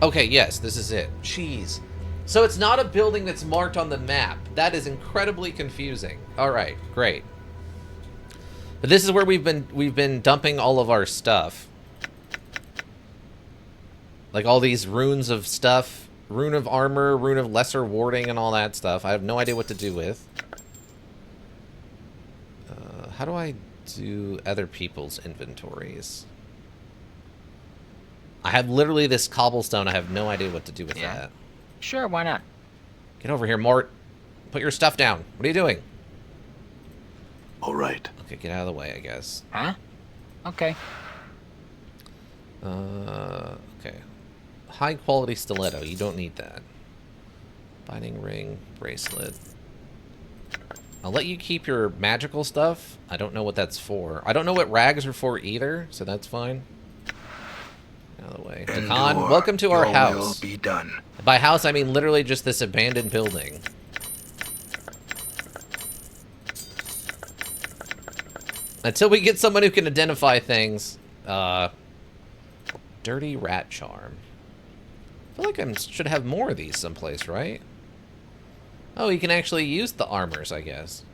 Okay, yes, this is it. Jeez. So it's not a building that's marked on the map. That is incredibly confusing. All right, great. But this is where we've been dumping all of our stuff. Like all these runes of stuff, rune of armor, rune of lesser warding, and all that stuff. I have no idea what to do with. How do I do other people's inventories? I have literally this cobblestone. I have no idea what to do with that. Sure, why not? Get over here, Mort. Put your stuff down. What are you doing? All right. Okay, get out of the way, I guess. Huh? Okay. Okay. High quality stiletto. You don't need that. Binding ring, bracelet. I'll let you keep your magical stuff. I don't know what that's for. I don't know what rags are for either, so that's fine. Out of the way. Dakan, welcome to our house. Will be done. By house, I mean literally just this abandoned building. Until we get someone who can identify things. Dirty rat charm. I feel like I should have more of these someplace, right? Oh, you can actually use the armors, I guess.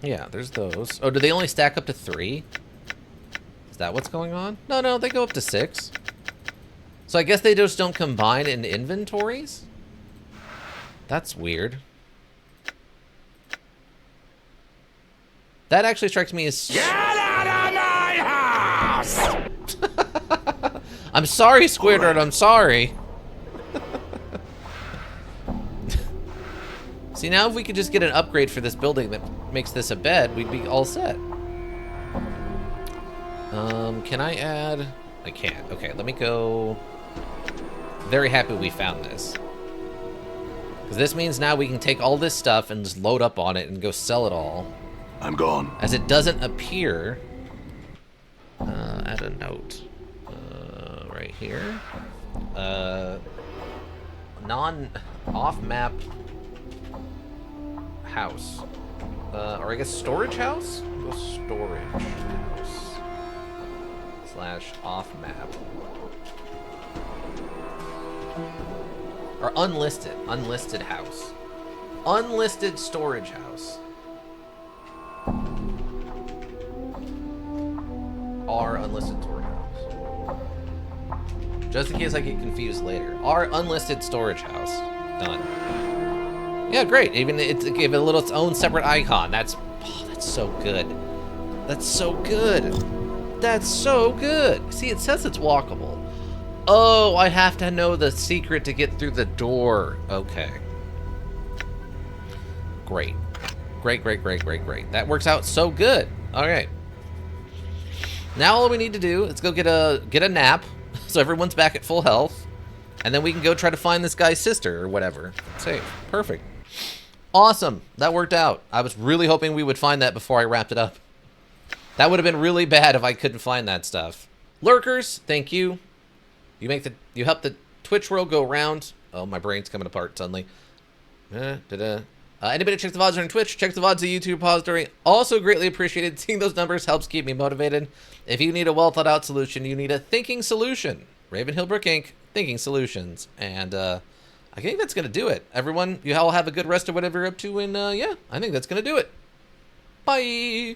Yeah, there's those. Oh, do they only stack up to 3? Is that what's going on? No, they go up to 6. So I guess they just don't combine in inventories? That's weird. That actually strikes me as... Get out of my house! I'm sorry, Squidward, I'm sorry. See, now if we could just get an upgrade for this building, that makes this a bed, we'd be all set. Can I add? I can't. Okay, let me go. Very happy we found this. Because this means now we can take all this stuff and just load up on it and go sell it all. I'm gone. As it doesn't appear. Add a note. Right here. Off-map house. Or I guess storage house? Go storage house. / off-map. Or unlisted house. Unlisted storage house. Our unlisted storage house. Just in case I get confused later. Our unlisted storage house. Done. Yeah, great. Even it gave it a little its own separate icon. That's so good. That's so good. That's so good. See, it says it's walkable. Oh, I have to know the secret to get through the door. Okay. Great. Great. That works out so good. All right. Now all we need to do is go get a nap, so everyone's back at full health, and then we can go try to find this guy's sister or whatever. Safe. Perfect. Awesome. That worked out. I was really hoping we would find that before I wrapped it up. That would have been really bad if I couldn't find that stuff. Lurkers, thank you. You help the Twitch world go round. Oh, my brain's coming apart suddenly. Anybody check the VODs on Twitch, check the VODs of YouTube repository. Also greatly appreciated. Seeing those numbers helps keep me motivated. If you need a well thought out solution, you need a thinking solution. Ravenhill Brook Inc. Thinking Solutions. And I think that's going to do it. Everyone, you all have a good rest of whatever you're up to. And yeah, I think that's going to do it. Bye.